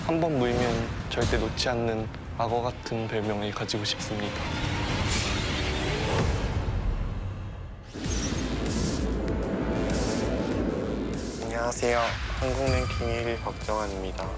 한 번 물면 절대 놓지 않는 악어 같은 별명을 가지고 싶습니다. 안녕하세요. 한국랭킹 1위 박정환입니다.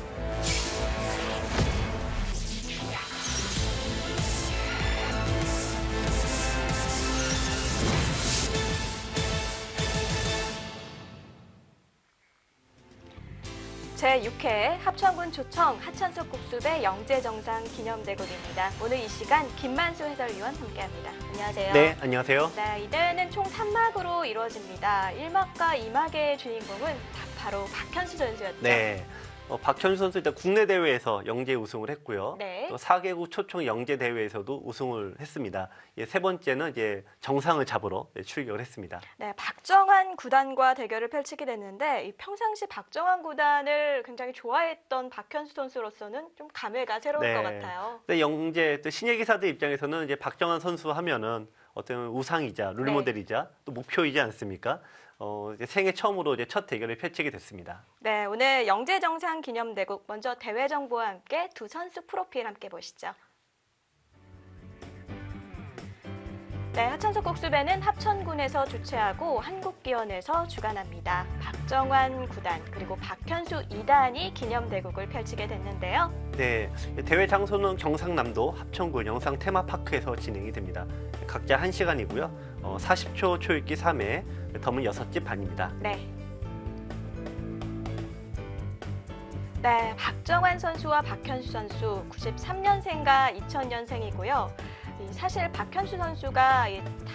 제6회 합천군 초청 하천석 국수배 영재정상 기념대국입니다. 오늘 이 시간 김만수 해설위원 함께합니다. 안녕하세요. 네, 안녕하세요. 네, 이 대회는 총 3막으로 이루어집니다. 1막과 2막의 주인공은 바로 박현수 선수였죠. 네. 박현수 선수 일단 국내 대회에서 영재 우승을 했고요. 네. 또 4개국 초청 영재 대회에서도 우승을 했습니다. 세 번째는 이제 정상을 잡으러 출격을 했습니다. 네, 박정환 구단과 대결을 펼치게 됐는데 평상시 박정환 구단을 굉장히 좋아했던 박현수 선수로서는 좀 감회가 새로울 것 같아요. 네, 영재 또 신예 기사들 입장에서는 이제 박정환 선수 하면은 어떤 우상이자 롤모델이자 또 목표이지 않습니까? 이제 생애 처음으로 이제 첫 대결을 펼치게 됐습니다. 네, 오늘 영재정상 기념대국 먼저 대회 정보와 함께 두 선수 프로필 함께 보시죠. 네, 하천석 국수배는 합천군에서 주최하고 한국기원에서 주관합니다. 박정환 구단 그리고 박현수 2단이 기념대국을 펼치게 됐는데요. 네, 대회 장소는 경상남도 합천군 영상 테마파크에서 진행이 됩니다. 각자 1시간이고요. 40초 초읽기 3회, 덤은 6집 반입니다. 네. 네, 박정환 선수와 박현수 선수 93년생과 2000년생이고요. 사실 박현수 선수가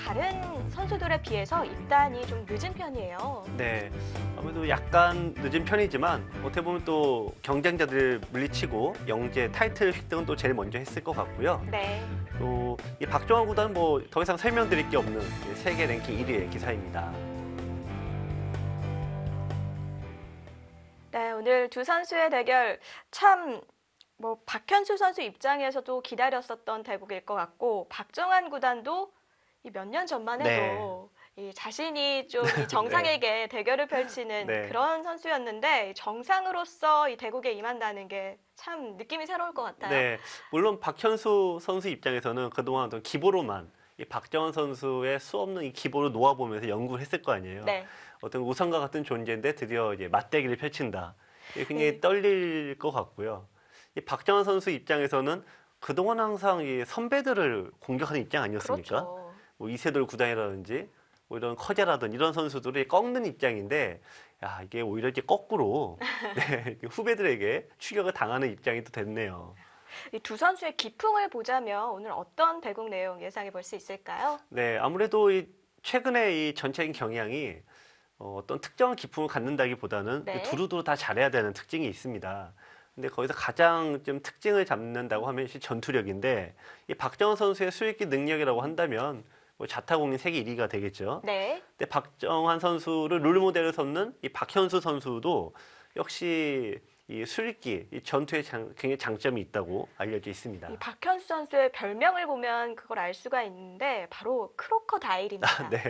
다른 선수들에 비해서 입단이 좀 늦은 편이에요. 네, 아무래도 약간 늦은 편이지만 어떻게 보면 또 경쟁자들을 물리치고 영재 타이틀 획득은 또 제일 먼저 했을 것 같고요. 네. 또 이 박정환 구단은 뭐 더 이상 설명드릴 게 없는 세계 랭킹 1위의 기사입니다. 네, 오늘 두 선수의 대결 참 박현수 선수 입장에서도 기다렸었던 대국일 것 같고 박정환 구단도 몇 년 전만 해도 자신이 좀 이 정상에게 대결을 펼치는 그런 선수였는데 정상으로서 이 대국에 임한다는 게 참 느낌이 새로울 것 같아요. 네, 물론 박현수 선수 입장에서는 그동안 어떤 기보로만 이 박정환 선수의 수없는 이 기보를 놓아보면서 연구를 했을 거 아니에요. 네. 어떤 우상과 같은 존재인데 드디어 이제 맞대기를 펼친다. 굉장히 떨릴 것 같고요. 이 박정환 선수 입장에서는 그동안 항상 이 선배들을 공격하는 입장 아니었습니까? 그렇죠. 뭐 이세돌 구단이라든지 뭐 이런 커제라든 이런 선수들이 꺾는 입장인데, 야, 이게 오히려 이제 거꾸로 후배들에게 추격을 당하는 입장이 또 됐네요. 이 두 선수의 기풍을 보자면 오늘 어떤 대국 내용 예상해 볼 수 있을까요? 네, 아무래도 최근에 이 전체적인 경향이 어떤 특정한 기풍을 갖는다기보다는 두루두루 다 잘해야 되는 특징이 있습니다. 근데 거기서 가장 좀 특징을 잡는다고 하면 전투력인데, 이 박정환 선수의 수익기 능력이라고 한다면 뭐 자타공인 세계 1위가 되겠죠. 네. 근데 박정환 선수를 롤모델을 삼는 이 박현수 선수도 역시 이 수익기, 이 전투에 굉장히 장점이 있다고 알려져 있습니다. 이 박현수 선수의 별명을 보면 그걸 알 수가 있는데 바로 크로커다일입니다. 네.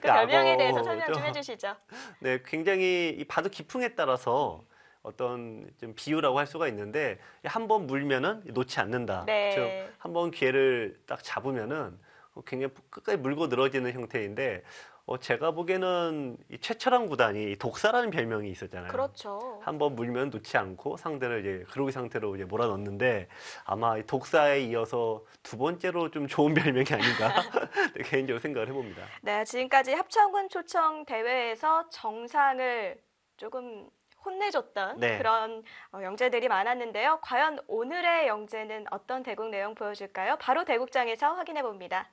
그 별명에 대해서 설명 좀 해주시죠. 네, 굉장히 이 바둑 기풍에 따라서 어떤 좀 비유라고 할 수가 있는데 한 번 물면은 놓지 않는다. 네. 즉 한 번 기회를 딱 잡으면은 굉장히 끝까지 물고 늘어지는 형태인데 제가 보기에는 이 최철환 구단이 독사라는 별명이 있었잖아요. 그렇죠. 한 번 물면 놓지 않고 상대를 이제 그러기 상태로 이제 몰아넣는데 아마 이 독사에 이어서 두 번째로 좀 좋은 별명이 아닌가 네, 개인적으로 생각을 해봅니다. 네, 지금까지 합천군 초청 대회에서 정상을 조금 혼내줬던 그런 영재들이 많았는데요. 과연 오늘의 영재는 어떤 대국 내용 보여줄까요? 바로 대국장에서 확인해 봅니다.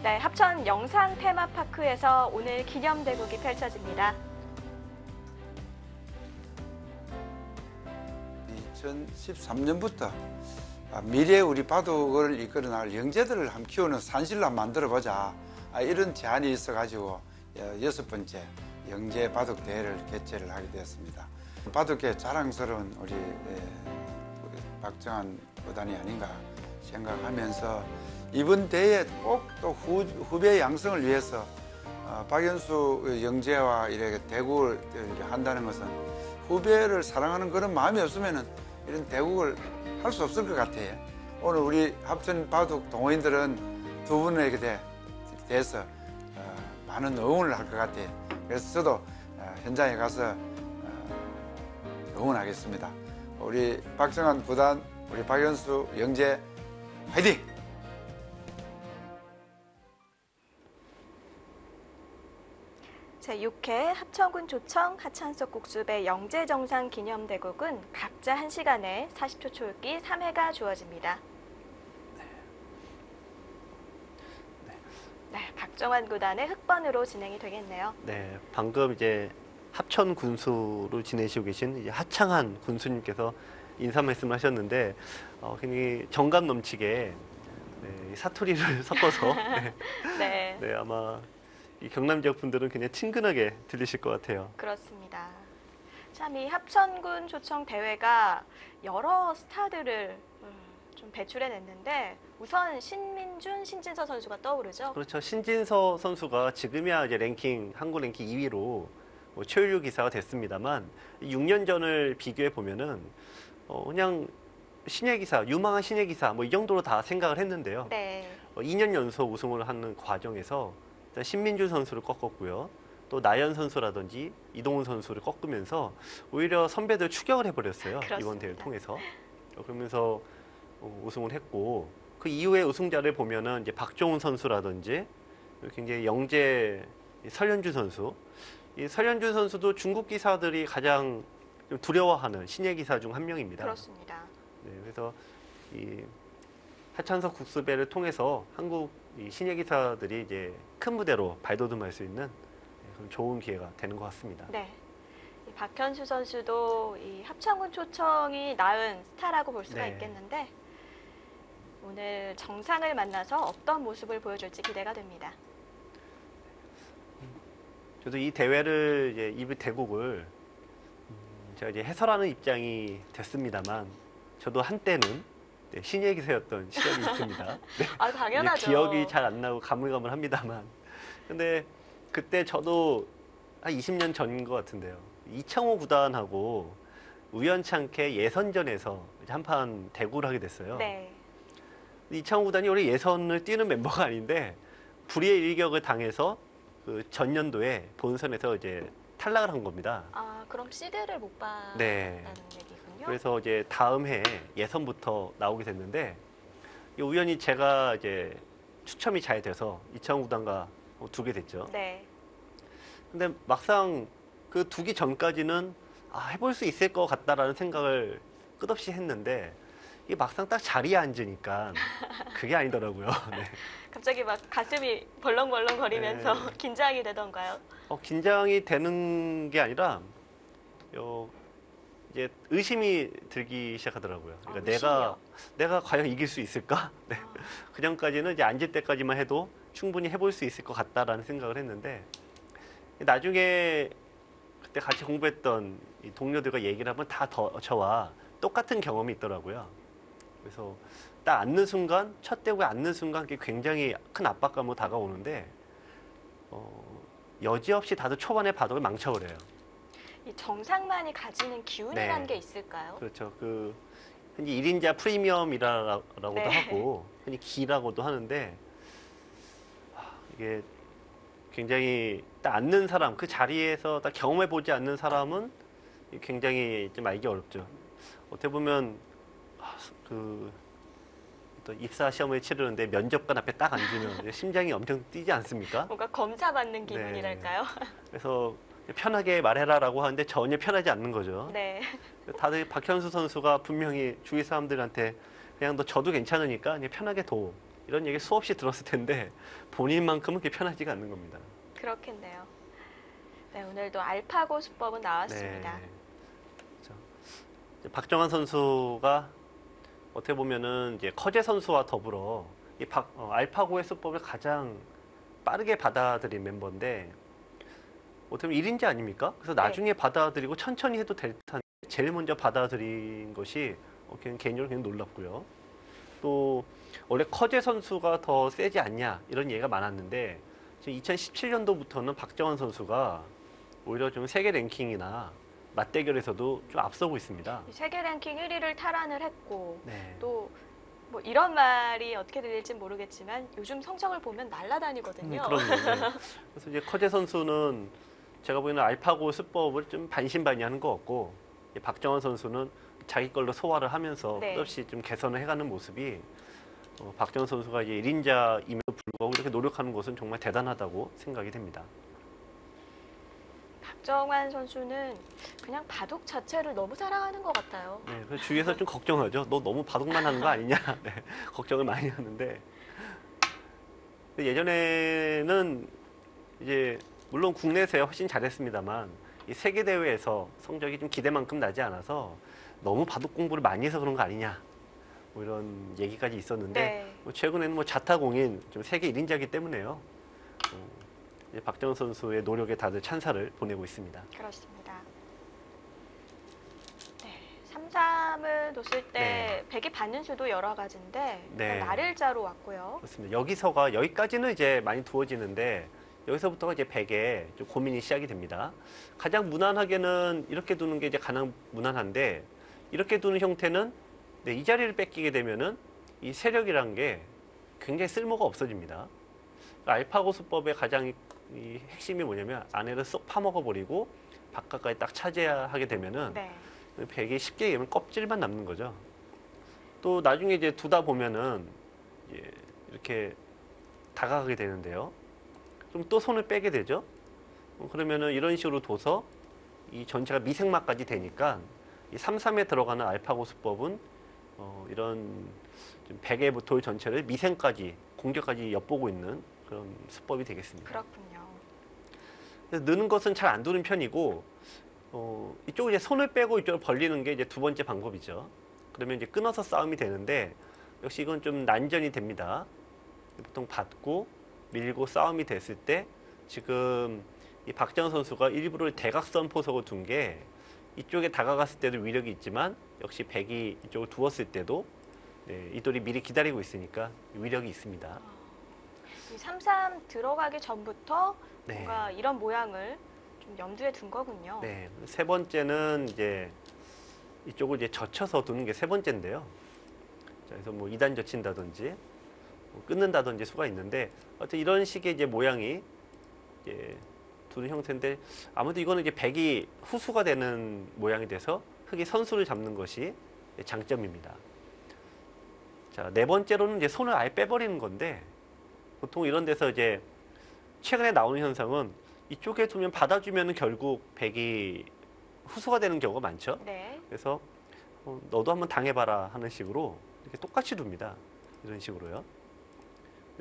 네, 합천 영상 테마파크에서 오늘 기념 대국이 펼쳐집니다. 2013년부터 미래 우리 바둑을 이끌어 나갈 영재들을 한번 키우는 산실로 한번 만들어보자. 이런 제안이 있어가지고 6번째 영재 바둑 대회를 개최를 하게 되었습니다. 바둑계 자랑스러운 우리 박정환 구단이 아닌가 생각하면서 이번 대회에 꼭 또 후배 양성을 위해서 박연수 영재와 이렇게 대국을 이렇게 한다는 것은 후배를 사랑하는 그런 마음이 없으면은 이런 대국을 할 수 없을 것 같아요. 오늘 우리 합천 바둑 동호인들은 두 분에게 대해서 많은 응원을 할 것 같아요. 그래서 저도 현장에 가서 응원하겠습니다. 우리 박정환 구단, 우리 박연수 영재 화이팅! 제6회 합천군 조청 하창석 국수배 영재정상 기념대국은 각자 1시간에 40초 초읽기 3회가 주어집니다. 네, 박정환 구단의 흑번으로 진행이 되겠네요. 네, 방금 이제 합천 군수로 지내시고 계신 이제 하창한 군수님께서 인사 말씀을 하셨는데 굉장히 정감 넘치게 네, 사투리를 섞어서 네. 네, 아마 이 경남 지역 분들은 그냥 친근하게 들리실 것 같아요. 그렇습니다. 참 이 합천군 조청 대회가 여러 스타들을 좀 배출해냈는데 우선 신민준, 신진서 선수가 떠오르죠. 그렇죠. 신진서 선수가 지금이야 이제 한국 랭킹 2위로 최연료 기사가 됐습니다만 6년 전을 비교해 보면은 그냥 신예 기사, 유망한 신예 기사 뭐 이 정도로 다 생각을 했는데요. 네. 2년 연속 우승을 하는 과정에서 일단 신민준 선수를 꺾었고요. 또 나연 선수라든지 이동훈 선수를 꺾으면서 오히려 선배들 추격을 해버렸어요. 그렇습니다. 이번 대회를 통해서. 그러면서 우승을 했고 그 이후에 우승자를 보면은 이제 박종훈 선수라든지 굉장히 영재 설현준 선수, 이 설현준 선수도 중국 기사들이 가장 좀 두려워하는 신예 기사 중 한 명입니다. 그렇습니다. 네, 그래서 이 하창석 국수배를 통해서 한국 이 신예 기사들이 이제 큰 무대로 발돋움할 수 있는 그런 좋은 기회가 되는 것 같습니다. 네. 이 박현수 선수도 이 합천군 초청이 낳은 스타라고 볼 수가 네. 있겠는데 오늘 정상을 만나서 어떤 모습을 보여줄지 기대가 됩니다. 저도 이 대회를 이제 이 대국을 제가 이제 해설하는 입장이 됐습니다만 저도 한때는 네, 신예 기사였던 시절이 있습니다. 네. 아, 당연하죠. 이제 기억이 잘 안 나고 가물가물합니다만, 근데 그때 저도 한 20년 전인 것 같은데요. 이창호 구단하고 우연찮게 예선전에서 한판 대구를 하게 됐어요. 네. 이창호 구단이 원래 예선을 뛰는 멤버가 아닌데 불의의 일격을 당해서 그 전년도에 본선에서 이제 탈락을 한 겁니다. 아, 그럼 시드를 못 받는 네. 얘기군요. 그래서 이제 다음 해 예선부터 나오게 됐는데 우연히 제가 이제 추첨이 잘 돼서 이창호 구단과 두게 됐죠. 네. 근데 막상 그 두기 전까지는 해볼 수 있을 것 같다라는 생각을 끝없이 했는데 이게 막상 딱 자리에 앉으니까 그게 아니더라고요. 네. 갑자기 막 가슴이 벌렁벌렁 거리면서 네. 긴장이 되던가요? 긴장이 되는 게 아니라 이제 의심이 들기 시작하더라고요. 그러니까 의심이요? 내가 과연 이길 수 있을까? 네. 그 전까지는 이제 앉을 때까지만 해도 충분히 해볼 수 있을 것 같다라는 생각을 했는데 나중에 그때 같이 공부했던 이 동료들과 얘기를 하면 다 저와 똑같은 경험이 있더라고요. 그래서 딱 앉는 순간, 첫 대구에 앉는 순간 그게 굉장히 큰 압박감으로 다가오는데 여지없이 다들 초반에 바둑을 망쳐버려요. 이 정상만이 가지는 기운이라는 네. 게 있을까요? 그렇죠. 그 흔히 1인자 프리미엄이라고도 네. 하고 흔히 기라고도 하는데 이게 굉장히 딱 앉는 사람, 그 자리에서 딱 경험해 보지 않는 사람은 굉장히 좀 알기 어렵죠. 어떻게 보면 그 어떤 입사 시험을 치르는데 면접관 앞에 딱 앉으면 심장이 엄청 뛰지 않습니까? 뭔가 검사받는 기분이랄까요? 그래서 편하게 말해라라고 하는데 전혀 편하지 않는 거죠. 네. 다들 박현수 선수가 분명히 주위 사람들한테 그냥 너 저도 괜찮으니까 그냥 편하게 둬 이런 얘기 수없이 들었을 텐데 본인만큼은 그렇게 편하지가 않는 겁니다. 그렇겠네요. 네, 오늘도 알파고 수법은 나왔습니다. 네. 그렇죠. 박정환 선수가 어떻게 보면은 이제 커제 선수와 더불어 이 알파고의 수법을 가장 빠르게 받아들인 멤버인데 어떻게 보면 1인자 아닙니까? 그래서 네. 나중에 받아들이고 천천히 해도 될 듯한 제일 먼저 받아들인 것이 개인적으로 굉장히 놀랍고요. 또 원래 커제 선수가 더 세지 않냐 이런 얘기가 많았는데 지금 2017년도부터는 박정환 선수가 오히려 좀 세계 랭킹이나 맞대결에서도 좀 앞서고 있습니다. 세계 랭킹 1위를 탈환을 했고 네. 또 뭐 이런 말이 어떻게 들릴지 모르겠지만 요즘 성적을 보면 날아다니거든요. 그럼요. 네. 그래서 이제 커제 선수는 제가 보기에는 알파고 수법을 좀 반신반의하는 것 같고 박정환 선수는 자기 걸로 소화를 하면서 네. 끝없이 좀 개선을 해가는 모습이 박정환 선수가 이제 1인자임에도 불구하고 이렇게 노력하는 것은 정말 대단하다고 생각이 됩니다. 박정환 선수는 그냥 바둑 자체를 너무 사랑하는 것 같아요. 네, 그래서 주위에서 좀 걱정하죠. 너 너무 바둑만 하는 거 아니냐? 네, 걱정을 많이 하는데 예전에는 이제 물론 국내에서야 훨씬 잘했습니다만 이 세계 대회에서 성적이 좀 기대만큼 나지 않아서 너무 바둑 공부를 많이 해서 그런 거 아니냐? 뭐 이런 얘기까지 있었는데 네. 뭐 최근에는 뭐 자타공인 좀 세계 1인자이기 때문에요. 이제 박정환 선수의 노력에 다들 찬사를 보내고 있습니다. 그렇습니다. 네, 3-3을 뒀을 때 백이 받는 수도 여러 가지인데 네. 날일자로 왔고요. 그렇습니다. 여기까지는 이제 많이 두어지는데 여기서부터가 이제 백에 좀 고민이 시작이 됩니다. 가장 무난하게는 이렇게 두는 게 이제 가장 무난한데 이렇게 두는 형태는 이 자리를 뺏기게 되면은 이 세력이란 게 굉장히 쓸모가 없어집니다. 알파고 수법의 가장 이 핵심이 뭐냐면 안에를 쏙 파먹어 버리고 바깥까지 딱 차지하게 되면은 네. 백이 쉽게 얘기하면 껍질만 남는 거죠. 또 나중에 이제 두다 보면은 이렇게 다가가게 되는데요. 좀 또 손을 빼게 되죠. 그러면은 이런 식으로 둬서 이 전체가 미생마까지 되니까 이 3-3에 들어가는 알파고 수법은 이런 백의 돌 전체를 미생까지 공격까지 엿보고 있는 그런 수법이 되겠습니다. 그렇군요. 그래서 느는 것은 잘 안 두는 편이고 이쪽을 이제 손을 빼고 이쪽을 벌리는 게 이제 두 번째 방법이죠. 그러면 이제 끊어서 싸움이 되는데 역시 이건 좀 난전이 됩니다. 보통 받고 밀고 싸움이 됐을 때 지금 이 박정환 선수가 일부러 대각선 포석을 둔 게 이쪽에 다가갔을 때도 위력이 있지만 역시 백이 이쪽을 두었을 때도 이 돌이 미리 기다리고 있으니까 위력이 있습니다. 이 3-3 들어가기 전부터 네. 뭔가 이런 모양을 좀 염두에 둔 거군요. 네, 세 번째는 이제 이쪽을 이제 젖혀서 두는 게 세 번째인데요. 자, 그래서 뭐 2단 젖힌다든지 뭐 끊는다든지 수가 있는데 어쨌든 이런 식의 이제 모양이 이제 두는 형태인데 아무래도 이거는 이제 백이 후수가 되는 모양이 돼서 흙이 선수를 잡는 것이 장점입니다. 자, 네 번째로는 이제 손을 아예 빼버리는 건데 보통 이런 데서 이제 최근에 나오는 현상은 이쪽에 두면 받아주면 결국 백이 후수가 되는 경우가 많죠. 네. 그래서 너도 한번 당해봐라 하는 식으로 이렇게 똑같이 둡니다. 이런 식으로요.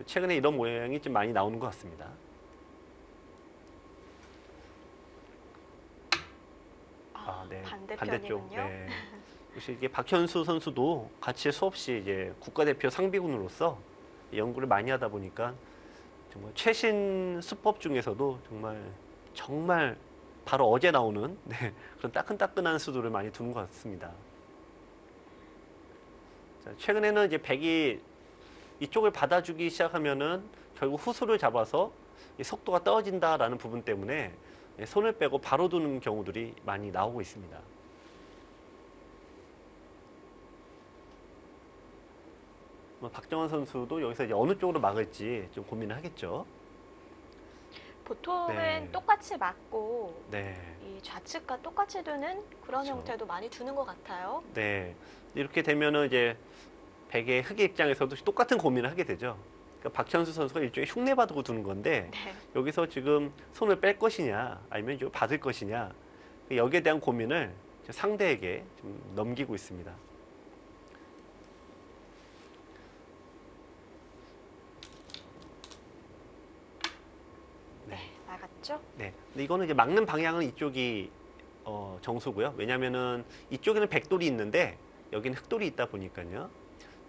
최근에 이런 모양이 좀 많이 나오는 것 같습니다. 네. 반대편이군요. 네. 역시 이게 박현수 선수도 같이 수없이 이제 국가대표 상비군으로서 연구를 많이 하다 보니까 정말 최신 수법 중에서도 정말 바로 어제 나오는 그런 따끈따끈한 수들을 많이 두는 것 같습니다. 자, 최근에는 이제 백이 이쪽을 받아주기 시작하면은 결국 후수를 잡아서 이 속도가 떨어진다라는 부분 때문에 손을 빼고 바로 두는 경우들이 많이 나오고 있습니다. 박정환 선수도 여기서 이제 어느 쪽으로 막을지 좀 고민을 하겠죠. 보통은 네. 똑같이 맞고 네. 이 좌측과 똑같이 두는 그런 그렇죠. 형태도 많이 두는 것 같아요. 네. 이렇게 되면은 이제 백의 흑의 입장에서도 똑같은 고민을 하게 되죠. 그러니까 박현수 선수가 일종의 흉내 바둑을 두는 건데 네. 여기서 지금 손을 뺄 것이냐 아니면 이걸 받을 것이냐 여기에 대한 고민을 상대에게 좀 넘기고 있습니다. 네, 나갔죠? 네. 근데 이거는 이제 막는 방향은 이쪽이 정수고요. 왜냐면은 이쪽에는 백돌이 있는데 여기는 흑돌이 있다 보니까요.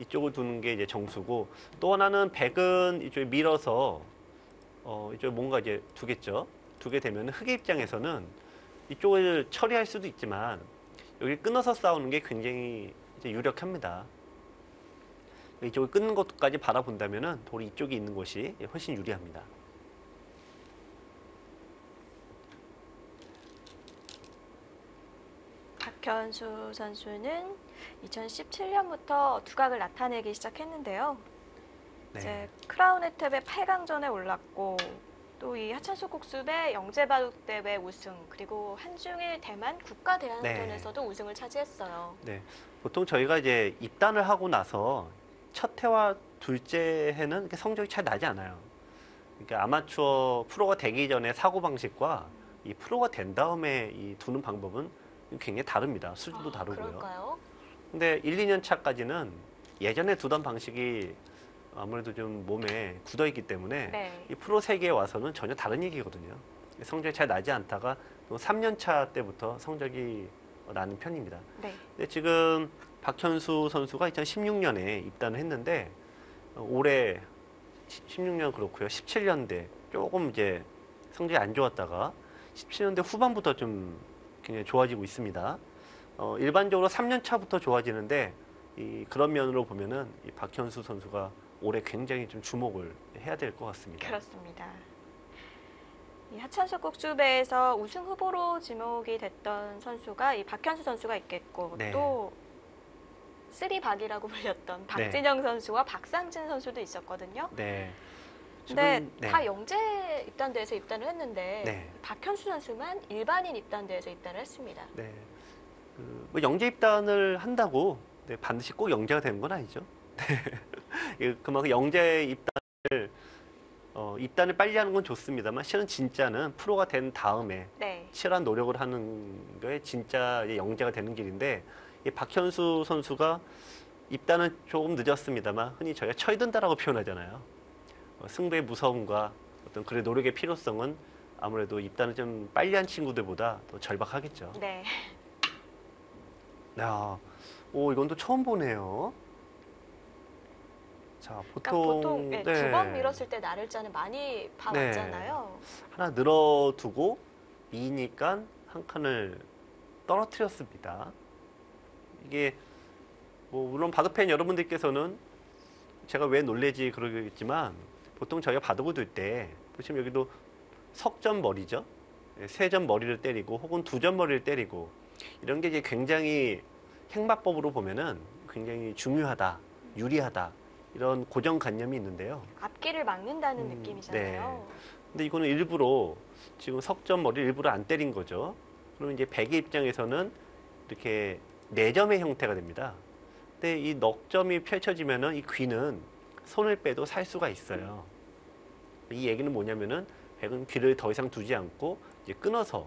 이쪽을 두는 게 이제 정수고 또 하나는 백은 이쪽에 밀어서 이쪽에 뭔가 이제 두겠죠. 두게 되면 흑의 입장에서는 이쪽을 처리할 수도 있지만 여기 끊어서 싸우는 게 굉장히 이제 유력합니다. 이쪽을 끊는 것까지 바라본다면은 돌이 이쪽에 있는 것이 훨씬 유리합니다. 박현수 선수는 2017년부터 두각을 나타내기 시작했는데요. 네. 이제 크라운 혜택의 8강전에 올랐고 또 이 하찬수 국수배 영재바둑대회 우승 그리고 한중일 대만 국가대항전에서도 우승을 차지했어요. 네. 보통 저희가 이제 입단을 하고 나서 첫 해와 둘째 해는 이렇게 성적이 잘 나지 않아요. 그러니까 아마추어 프로가 되기 전에 사고 방식과 이 프로가 된 다음에 이 두는 방법은 굉장히 다릅니다. 수준도 다르고요. 그럴까요? 근데 1, 2년 차까지는 예전에 두던 방식이 아무래도 좀 몸에 굳어있기 때문에 네. 이 프로 세계에 와서는 전혀 다른 얘기거든요. 성적이 잘 나지 않다가 3년 차 때부터 성적이 나는 편입니다. 네. 근데 지금 박현수 선수가 2016년에 입단을 했는데 올해 16년 그렇고요. 17년대 조금 이제 성적이 안 좋았다가 17년대 후반부터 좀 굉장히 좋아지고 있습니다. 일반적으로 3년 차부터 좋아지는데 그런 면으로 보면은 이 박현수 선수가 올해 굉장히 좀 주목을 해야 될 것 같습니다. 그렇습니다. 이 하찬수 국수배에서 우승 후보로 지목이 됐던 선수가 이 박현수 선수가 있겠고 네. 또 쓰리박이라고 불렸던 박진영 선수와 박상진 선수도 있었거든요. 네. 근데 지금, 네. 다 영재 입단대에서 입단을 했는데 네. 박현수 선수만 일반인 입단대에서 입단을 했습니다. 네. 뭐 영재 입단을 한다고 네, 반드시 꼭 영재가 되는 건 아니죠. 네. 그만큼 영재 입단을 빨리 하는 건 좋습니다만 실은 진짜는 프로가 된 다음에 네. 치열한 노력을 하는 거에 진짜 영재가 되는 길인데 이 박현수 선수가 입단은 조금 늦었습니다만 흔히 저희가 철든다라고 표현하잖아요. 승부의 무서움과 어떤 그의 노력의 필요성은 아무래도 입단을 좀 빨리 한 친구들보다 더 절박하겠죠. 네. 야, 오 이건 또 처음 보네요. 자, 그러니까 보통, 보통 네, 두 번 밀었을 때 나를자는 많이 봐왔잖아요. 하나 늘어두고 미니까 한 칸을 떨어뜨렸습니다. 이게 뭐 물론 바둑팬 여러분들께서는 제가 왜 놀래지 그러겠지만 보통 저희가 바둑을 둘 때 보시면 여기도 석점 머리죠. 세 점 머리를 때리고 혹은 두 점 머리를 때리고 이런 게 이제 굉장히 행마법으로 보면은 굉장히 중요하다, 유리하다 이런 고정관념이 있는데요. 앞길을 막는다는 느낌이잖아요. 근데 이거는 일부러 지금 석점 머리를 일부러 안 때린 거죠. 그러면 이제 백의 입장에서는 이렇게 네 점의 형태가 됩니다. 근데 이 넉점이 펼쳐지면은 이 귀는 손을 빼도 살 수가 있어요. 이 얘기는 뭐냐면은 백은 귀를 더 이상 두지 않고 이제 끊어서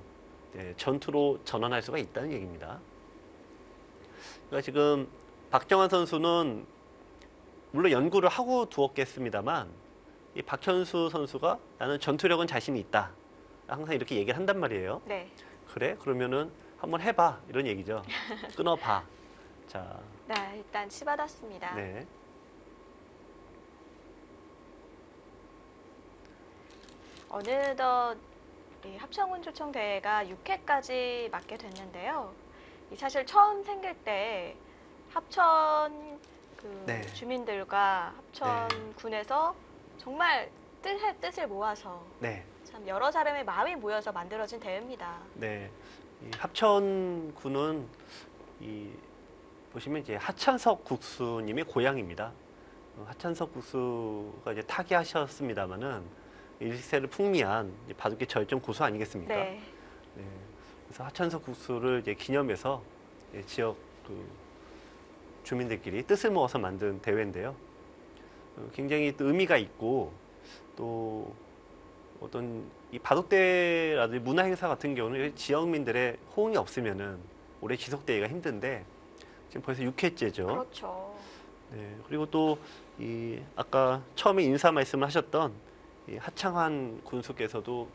전투로 전환할 수가 있다는 얘기입니다. 그러니까 지금 박정환 선수는 물론 연구를 하고 두었겠습니다만 이 박현수 선수가 나는 전투력은 자신이 있다. 항상 이렇게 얘기를 한단 말이에요. 네. 그래? 그러면은 한번 해봐. 이런 얘기죠. 끊어봐. 자, 네, 일단 치받았습니다. 네. 어느덧 이 합천군 조청 대회가 6회까지 맞게 됐는데요. 이 사실 처음 생길 때 합천 그 네. 주민들과 합천군에서 정말 뜻을 모아서 네. 참 여러 사람의 마음이 모여서 만들어진 대회입니다. 네. 이 합천군은 보시면 이제 하찬석 국수님의 고향입니다. 하찬석 국수가 이제 타계하셨습니다마는 일세를 풍미한 바둑의 절정 고수 아니겠습니까? 네. 네. 그래서 하찬석 국수를 이제 기념해서 지역 그 주민들끼리 뜻을 모아서 만든 대회인데요. 굉장히 또 의미가 있고 또 어떤 이 바둑대회라든지 문화 행사 같은 경우는 지역민들의 호응이 없으면은 오래 지속되기가 힘든데 지금 벌써 6회째죠. 그렇죠. 네, 그리고 또 아까 처음에 인사 말씀을 하셨던 이 하창환 군수께서도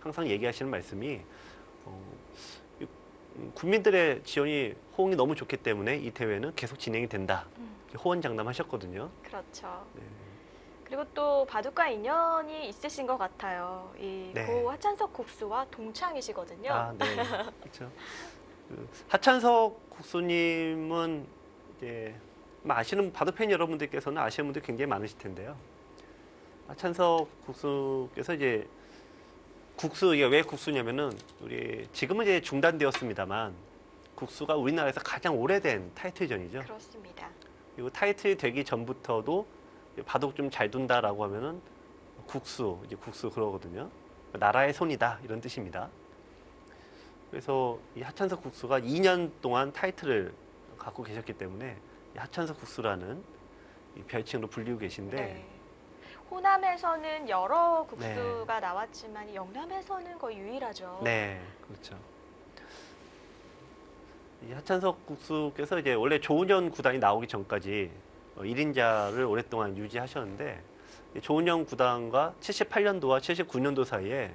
항상 얘기하시는 말씀이 국민들의 지원이 호응이 너무 좋기 때문에 이 대회는 계속 진행이 된다. 호언장담하셨거든요. 그렇죠. 네. 그리고 또 바둑과 인연이 있으신 것 같아요. 이 네. 고 하찬석 국수와 동창이시거든요. 아, 네. 그렇죠. 하찬석 국수님은 이제 아시는 바둑팬 여러분들께서는 아시는 분들 굉장히 많으실 텐데요. 하찬석 국수께서 이제 이게 왜 국수냐면은 우리 지금은 이제 중단되었습니다만 국수가 우리나라에서 가장 오래된 타이틀전이죠. 그렇습니다. 그리고 타이틀 되기 전부터도 바둑 좀 잘 둔다라고 하면은 국수, 이제 국수 그러거든요. 나라의 손이다 이런 뜻입니다. 그래서 이 하천석 국수가 2년 동안 타이틀을 갖고 계셨기 때문에 이 하천석 국수라는 이 별칭으로 불리고 계신데 네. 호남에서는 여러 국수가 나왔지만 영남에서는 거의 유일하죠. 네, 그렇죠. 이 하천석 국수께서 이제 원래 조은현 구단이 나오기 전까지 1인자를 오랫동안 유지하셨는데 조은현 구단과 78년도와 79년도 사이에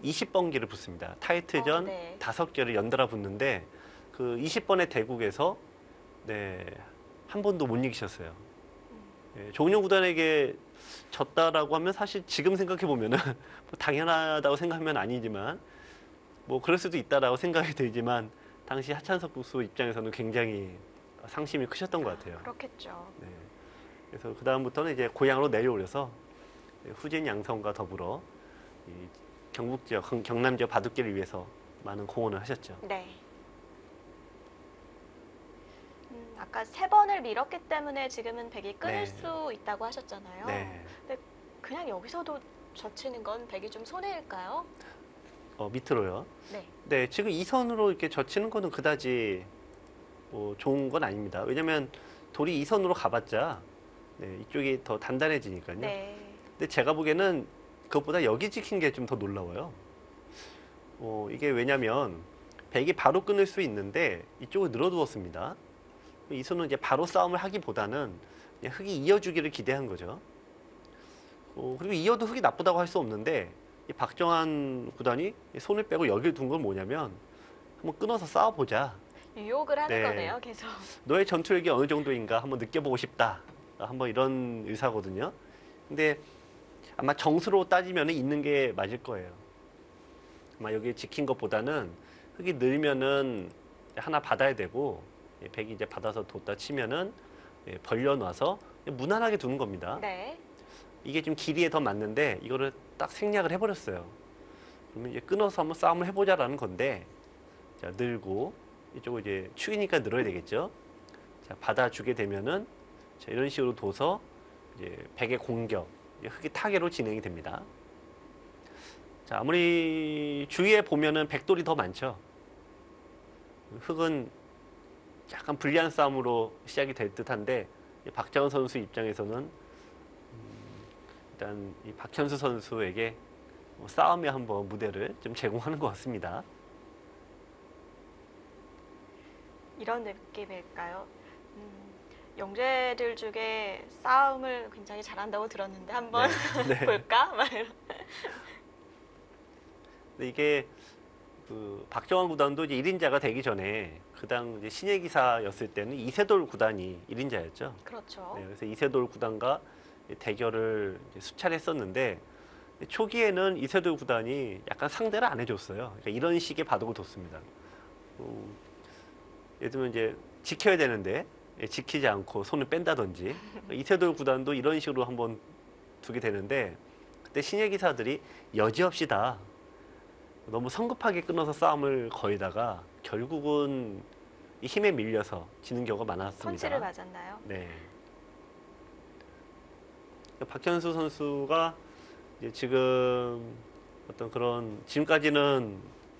20번기를 붙습니다. 타이틀전 네. 5개를 연달아 붙는데 그 20번의 대국에서 네, 한 번도 못 이기셨어요. 네, 조은현 구단에게 졌다라고 하면 사실 지금 생각해 보면은 뭐 당연하다고 생각하면 아니지만 뭐 그럴 수도 있다라고 생각이 들지만 당시 하찬석 국수 입장에서는 굉장히 상심이 크셨던 것 같아요. 그렇겠죠. 네. 그래서 그 다음부터는 이제 고향으로 내려오셔서 후진 양성과 더불어 이 경북 지역, 경남 지역 바둑계를 위해서 많은 공헌을 하셨죠. 네. 아까 3번을 밀었기 때문에 지금은 백이 끊을 네. 수 있다고 하셨잖아요. 네. 근데 그냥 여기서도 젖히는 건 백이 좀 손해일까요? 밑으로요. 네. 네, 지금 이 선으로 이렇게 젖히는 거는 그다지 뭐 좋은 건 아닙니다. 왜냐면 돌이 이 선으로 가봤자 네, 이쪽이 더 단단해지니까요. 네. 근데 제가 보기에는 그것보다 여기 찍힌 게 좀 더 놀라워요. 이게 왜냐면 백이 바로 끊을 수 있는데 이쪽을 늘어두었습니다. 이 손은 이제 바로 싸움을 하기보다는 그냥 흙이 이어주기를 기대한 거죠. 그리고 이어도 흙이 나쁘다고 할 수 없는데 이 박정환 구단이 손을 빼고 여기를 둔 건 뭐냐면 한번 끊어서 싸워보자. 유혹을 하는 네. 거네요, 계속. 너의 전투력이 어느 정도인가 한번 느껴보고 싶다. 한번 이런 의사거든요. 근데 아마 정수로 따지면 있는 게 맞을 거예요. 아마 여기 지킨 것보다는 흙이 늘면은 하나 받아야 되고 백이 이제 받아서 뒀다 치면은 벌려놔서 무난하게 두는 겁니다. 네. 이게 좀 길이에 더 맞는데 이거를 딱 생략을 해버렸어요. 그러면 이제 끊어서 한번 싸움을 해보자라는 건데 자 늘고 이쪽을 이제 축이니까 늘어야 되겠죠. 자 받아주게 되면은 자, 이런 식으로 둬서 이제 백의 공격, 흙이 타개로 진행이 됩니다. 자 아무리 주위에 보면은 백돌이 더 많죠. 흙은 약간 불리한 싸움으로 시작이 될 듯한데 박정환 선수 입장에서는 일단 이 박현수 선수에게 싸움의 한번 무대를 좀 제공하는 것 같습니다. 이런 느낌일까요? 영재들 중에 싸움을 굉장히 잘한다고 들었는데 한번 네. 볼까? 막 이런. 근데 이게 그 박정환 구단도 이제 1인자가 되기 전에 그당 이제 신예 기사였을 때는 이세돌 구단이 1인자였죠. 그렇죠. 네, 그래서 이세돌 구단과 대결을 이제 수차례 했었는데 초기에는 이세돌 구단이 약간 상대를 안 해줬어요. 그러니까 이런 식의 바둑을 뒀습니다. 예를 들면 이제 지켜야 되는데 지키지 않고 손을 뺀다든지 이세돌 구단도 이런 식으로 한번 두게 되는데 그때 신예 기사들이 여지없이 다 너무 성급하게 끊어서 싸움을 거이다가 결국은 이 힘에 밀려서 지는 경우가 많았습니다. 펀치를 맞았나요? 네. 박현수 선수가 이제 지금 어떤 그런 지금까지는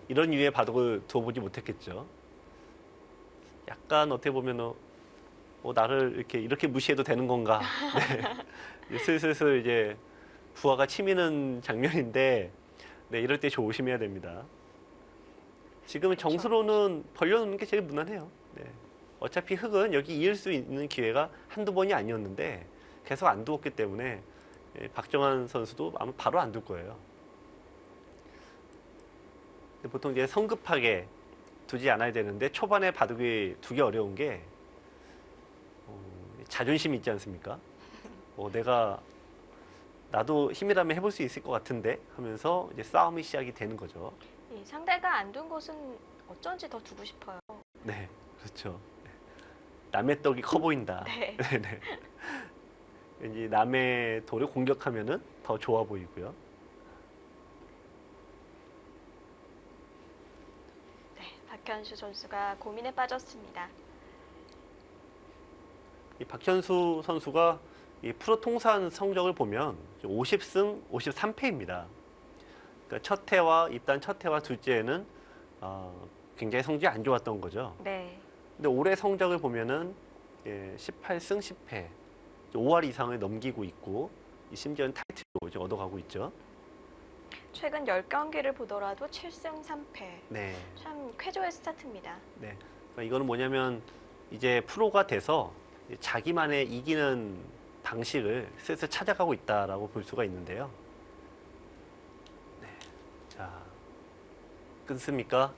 이런 유의 바둑을 두어보지 못했겠죠. 약간 어떻게 보면 나를 이렇게 무시해도 되는 건가? 네. 슬슬 이제 부하가 치미는 장면인데, 네 이럴 때 조심해야 됩니다. 지금은 그렇죠. 정수로는 벌려놓는 게 제일 무난해요. 네. 어차피 흙은 여기 이을 수 있는 기회가 한두 번이 아니었는데 계속 안 두었기 때문에 박정환 선수도 아마 바로 안 둘 거예요. 보통 이제 성급하게 두지 않아야 되는데 초반에 바둑이 두기 어려운 게 자존심이 있지 않습니까? 나도 힘이라면 해볼 수 있을 것 같은데 하면서 이제 싸움이 시작이 되는 거죠. 이 상대가 안 둔 곳은 어쩐지 더 두고 싶어요. 네, 그렇죠. 남의 떡이 커 보인다. 네. 네. 왠지 남의 돌을 공격하면은 더 좋아 보이고요. 네, 박현수 선수가 고민에 빠졌습니다. 이 박현수 선수가 이 프로 통산 성적을 보면 50승 53패입니다. 그러니까 첫 해와 입단 첫 해와 둘째에는 굉장히 성적이 안 좋았던 거죠. 네. 근데 올해 성적을 보면은 18승 10패, 5할 이상을 넘기고 있고 심지어는 타이틀도 이제 얻어가고 있죠. 최근 10경기를 보더라도 7승 3패. 네. 참 쾌조의 스타트입니다. 네. 그러니까 이거는 뭐냐면 이제 프로가 돼서 자기만의 이기는 방식을 슬슬 찾아가고 있다라고 볼 수가 있는데요. 네. 자, 끊습니까?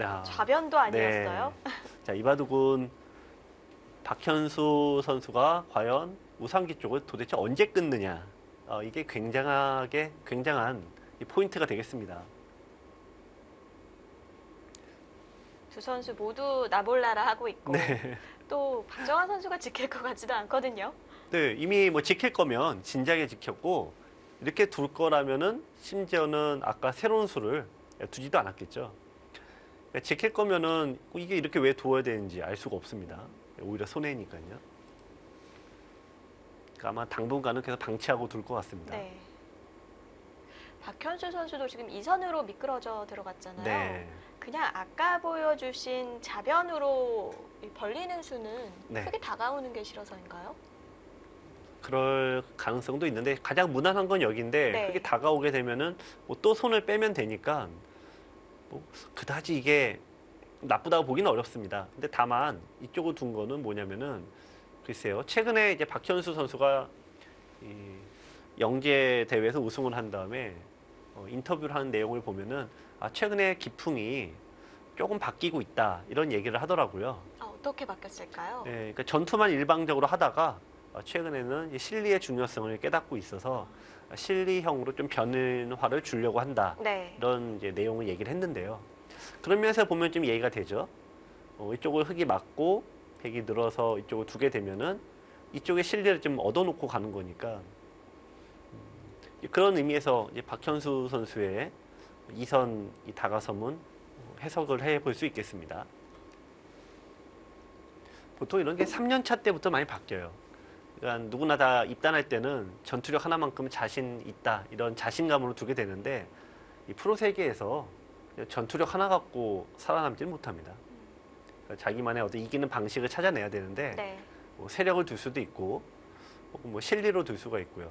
야. 좌변도 아니었어요? 네. 자, 이바둑은 박현수 선수가 과연 우상기 쪽을 도대체 언제 끊느냐. 이게 굉장한 이 포인트가 되겠습니다. 두 선수 모두 나몰라라 하고 있고 네. 또 박정환 선수가 지킬 것 같지도 않거든요. 네, 이미 뭐 지킬 거면 진작에 지켰고 이렇게 둘 거라면은 심지어는 아까 새로운 수를 두지도 않았겠죠. 지킬 거면은 이게 이렇게 왜 두어야 되는지 알 수가 없습니다. 오히려 손해니까요. 그러니까 아마 당분간은 계속 방치하고 둘 것 같습니다. 네. 박현수 선수도 지금 2선으로 미끄러져 들어갔잖아요. 네. 그냥 아까 보여주신 좌변으로 이 벌리는 수는 네. 크게 다가오는 게 싫어서인가요? 그럴 가능성도 있는데 가장 무난한 건 여기인데 네. 크게 다가오게 되면은 뭐 또 손을 빼면 되니까 뭐 그다지 이게 나쁘다고 보기는 어렵습니다. 근데 다만 이쪽을 둔 거는 뭐냐면은 글쎄요. 최근에 이제 박현수 선수가 이 영재 대회에서 우승을 한 다음에 인터뷰를 하는 내용을 보면은 최근에 기풍이 조금 바뀌고 있다 이런 얘기를 하더라고요. 어떻게 바뀌었을까요? 네, 그러니까 전투만 일방적으로 하다가 최근에는 실리의 중요성을 깨닫고 있어서 실리형으로 좀 변화를 주려고 한다. 네. 이런 이제 내용을 얘기를 했는데요. 그런 면에서 보면 좀 이해가 되죠. 이쪽을 흙이 막고 백이 늘어서 이쪽을 두게 되면은 이쪽에 실리를 좀 얻어놓고 가는 거니까 그런 의미에서 이제 박현수 선수의 2선 이 다가섬은 해석을 해볼 수 있겠습니다. 보통 이런 게 3년 차 때부터 많이 바뀌어요. 그러니까 누구나 다 입단할 때는 전투력 하나만큼 자신 있다 이런 자신감으로 두게 되는데 이 프로 세계에서 전투력 하나 갖고 살아남지는 못합니다. 그러니까 자기만의 어떤 이기는 방식을 찾아내야 되는데 네. 뭐 세력을 둘 수도 있고 혹은 뭐 실리로 둘 수가 있고요.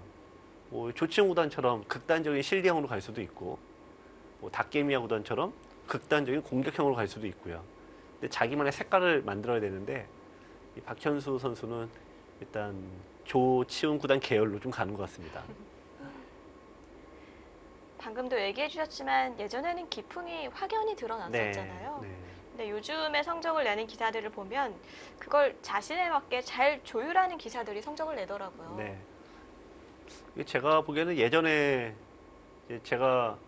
뭐 조치용 구단처럼 극단적인 실리형으로 갈 수도 있고 뭐 닭개미야 구단처럼 극단적인 공격형으로 갈 수도 있고요. 근데 자기만의 색깔을 만들어야 되는데 이 박현수 선수는 일단 조치훈 구단 계열로 좀 가는 것 같습니다. 방금도 얘기해 주셨지만 예전에는 기풍이 확연히 드러났었잖아요. 네. 근데 요즘에 성적을 내는 기사들을 보면 그걸 자신에 맞게 잘 조율하는 기사들이 성적을 내더라고요. 네. 이게 제가 보기에는 예전에 이제 제가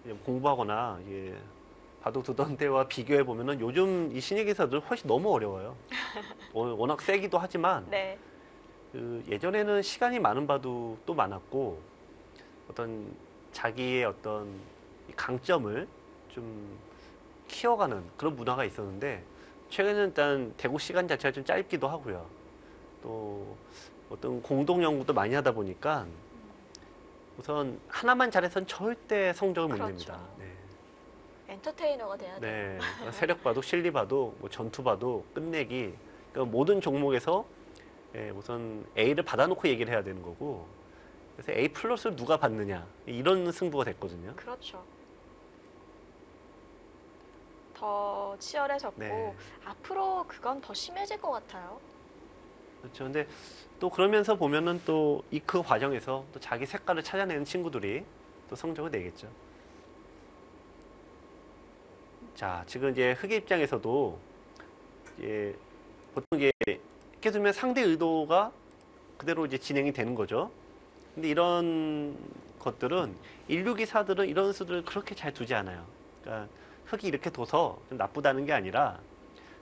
이제 공부하거나 바둑 두던 때와 비교해 보면은 요즘 이 신예 기사들 훨씬 너무 어려워요. 워낙 세기도 하지만 네. 그 예전에는 시간이 많은 바둑도 많았고 어떤 자기의 어떤 이 강점을 좀 키워가는 그런 문화가 있었는데 최근에는 일단 대구 시간 자체가 좀 짧기도 하고요. 또 어떤 공동 연구도 많이 하다 보니까 우선 하나만 잘해서는 절대 성적을 못 그렇죠. 냅니다. 네. 엔터테이너가 돼야 돼요. 네. 그러니까 세력 바둑, 실리 바둑, 뭐 전투 바둑, 끝내기 그러니까 모든 종목에서 우선 A를 받아놓고 얘기를 해야 되는 거고 그래서 A 플러스를 누가 받느냐 이런 승부가 됐거든요. 그렇죠. 더 치열해졌고 네. 앞으로 그건 더 심해질 것 같아요. 그렇죠. 근데 또 그러면서 보면은 또 그 과정에서 또 자기 색깔을 찾아내는 친구들이 또 성적을 내겠죠. 자, 지금 이제 흑의 입장에서도 보통 이렇게 두면 상대 의도가 그대로 이제 진행이 되는 거죠. 근데 이런 것들은 인류 기사들은 이런 수들을 그렇게 잘 두지 않아요. 그러니까 흑이 이렇게 둬서 좀 나쁘다는 게 아니라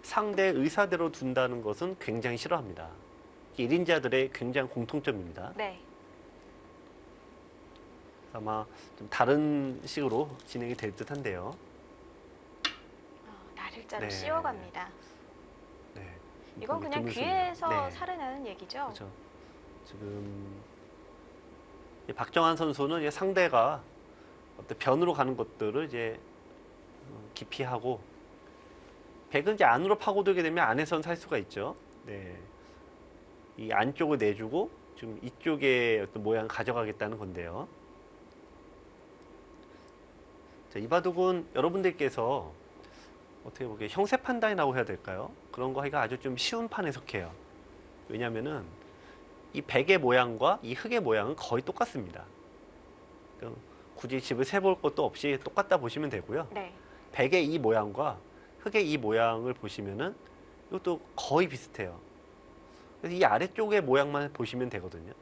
상대 의사대로 둔다는 것은 굉장히 싫어합니다. 1인자들의 굉장한 공통점입니다. 네. 아마 좀 다른 식으로 진행이 될 듯한데요. 일자로 네. 씌워갑니다. 네. 이건 그냥 드문 귀에서 수입니다. 네. 살해나는 얘기죠. 그렇죠. 지금 이 박정환 선수는 이제 상대가 어떤 변으로 가는 것들을 이제 기피하고 백은 이제 안으로 파고들게 되면 안에선 살 수가 있죠. 네. 이 안쪽을 내주고 지금 이쪽에 어떤 모양을 가져가겠다는 건데요. 자, 이 바둑은 여러분들께서 어떻게 보기에 형세 판단이라고 해야 될까요? 그런 거 하기가 아주 좀 쉬운 판에 속해요. 왜냐면은 이 백의 모양과 이 흑의 모양은 거의 똑같습니다. 굳이 집을 세볼 것도 없이 똑같다 보시면 되고요. 네. 백의 이 모양과 흑의 이 모양을 보시면은 이것도 거의 비슷해요. 그래서 이 아래쪽의 모양만 보시면 되거든요.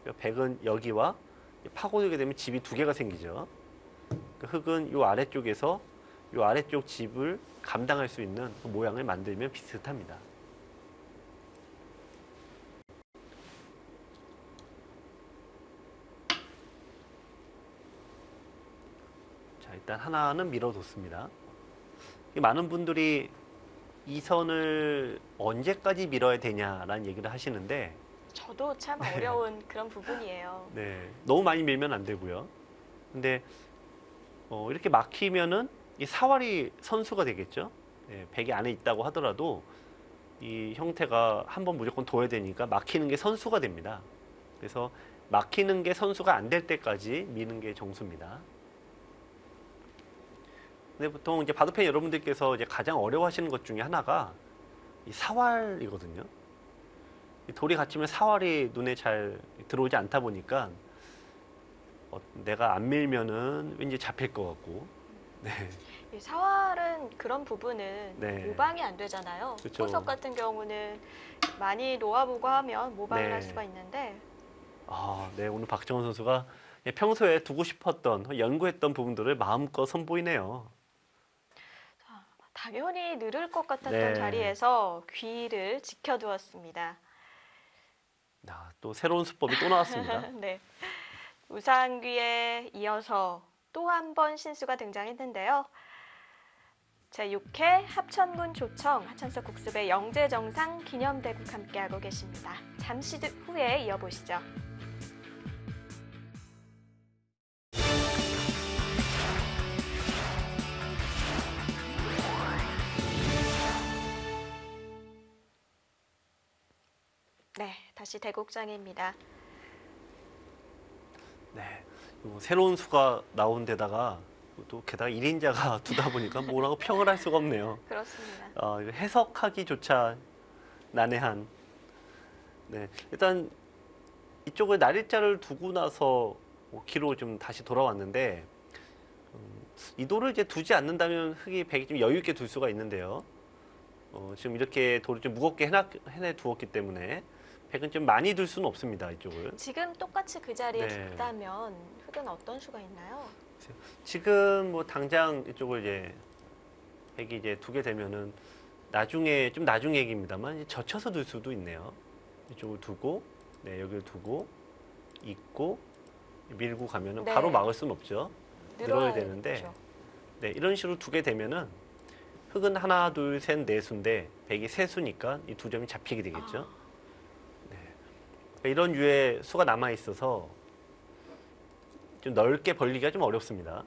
그러니까 백은 여기와 파고들게 되면 집이 두 개가 생기죠. 흑은 이 아래쪽에서 이 아래쪽 집을 감당할 수 있는 그 모양을 만들면 비슷합니다. 자, 일단 하나는 밀어뒀습니다. 많은 분들이 이 선을 언제까지 밀어야 되냐라는 얘기를 하시는데, 저도 참 어려운 그런 부분이에요. 네, 너무 많이 밀면 안 되고요. 근데 이렇게 막히면은 이 사활이 선수가 되겠죠. 네, 백이 안에 있다고 하더라도 이 형태가 한번 무조건 둬야 되니까 막히는 게 선수가 됩니다. 그래서 막히는 게 선수가 안 될 때까지 미는 게 정수입니다. 근데 보통 이제 바둑팬 여러분들께서 이제 가장 어려워하시는 것 중에 하나가 이 사활이거든요. 이 돌이 갇히면 사활이 눈에 잘 들어오지 않다 보니까 내가 안 밀면은 왠지 잡힐 것 같고. 네. 이 사활은 그런 부분은 네. 모방이 안 되잖아요. 그렇죠. 보석 같은 경우는 많이 놓아보고 하면 모방을 네. 할 수가 있는데 아, 네. 오늘 박정원 선수가 평소에 두고 싶었던, 연구했던 부분들을 마음껏 선보이네요. 당연히 느릴 것 같았던 네. 자리에서 귀를 지켜두었습니다. 아, 또 새로운 수법이 또 나왔습니다. 네. 우상귀에 이어서 또 한 번 신수가 등장했는데요. 제6회 합천군 조청 하천석 국습의 영재정상 기념대국 함께하고 계십니다. 잠시 후에 이어보시죠. 네, 다시 대국장입니다. 네. 새로운 수가 나온 데다가 또 게다가 1인자가 두다 보니까 뭐라고 평을 할 수가 없네요. 그렇습니다. 이거 해석하기조차 난해한. 네. 일단 이쪽에 날일자를 두고 나서 기로 좀 다시 돌아왔는데, 이 돌을 이제 두지 않는다면 흑이 백이 좀 여유 있게 둘 수가 있는데요. 지금 이렇게 돌을 좀 무겁게 해내 두었기 때문에 백은 좀 많이 둘 수는 없습니다. 이쪽을. 지금 똑같이 그 자리에 네. 뒀다면 흑은 어떤 수가 있나요? 지금 뭐 당장 이쪽을 이제 백이 이제 두게 되면은 나중에 좀 나중 얘기입니다만 이제 젖혀서 둘 수도 있네요. 이쪽을 두고, 네, 여기를 두고 있고 밀고 가면은 네. 바로 막을 수는 없죠. 늘어야 되는데, 늘어야죠. 네, 이런 식으로 두게 되면은 흑은 하나, 둘, 셋, 네 수인데 백이 세 수니까 이 두 점이 잡히게 되겠죠. 네. 그러니까 이런 유의 수가 남아 있어서 좀 넓게 벌리기가 좀 어렵습니다.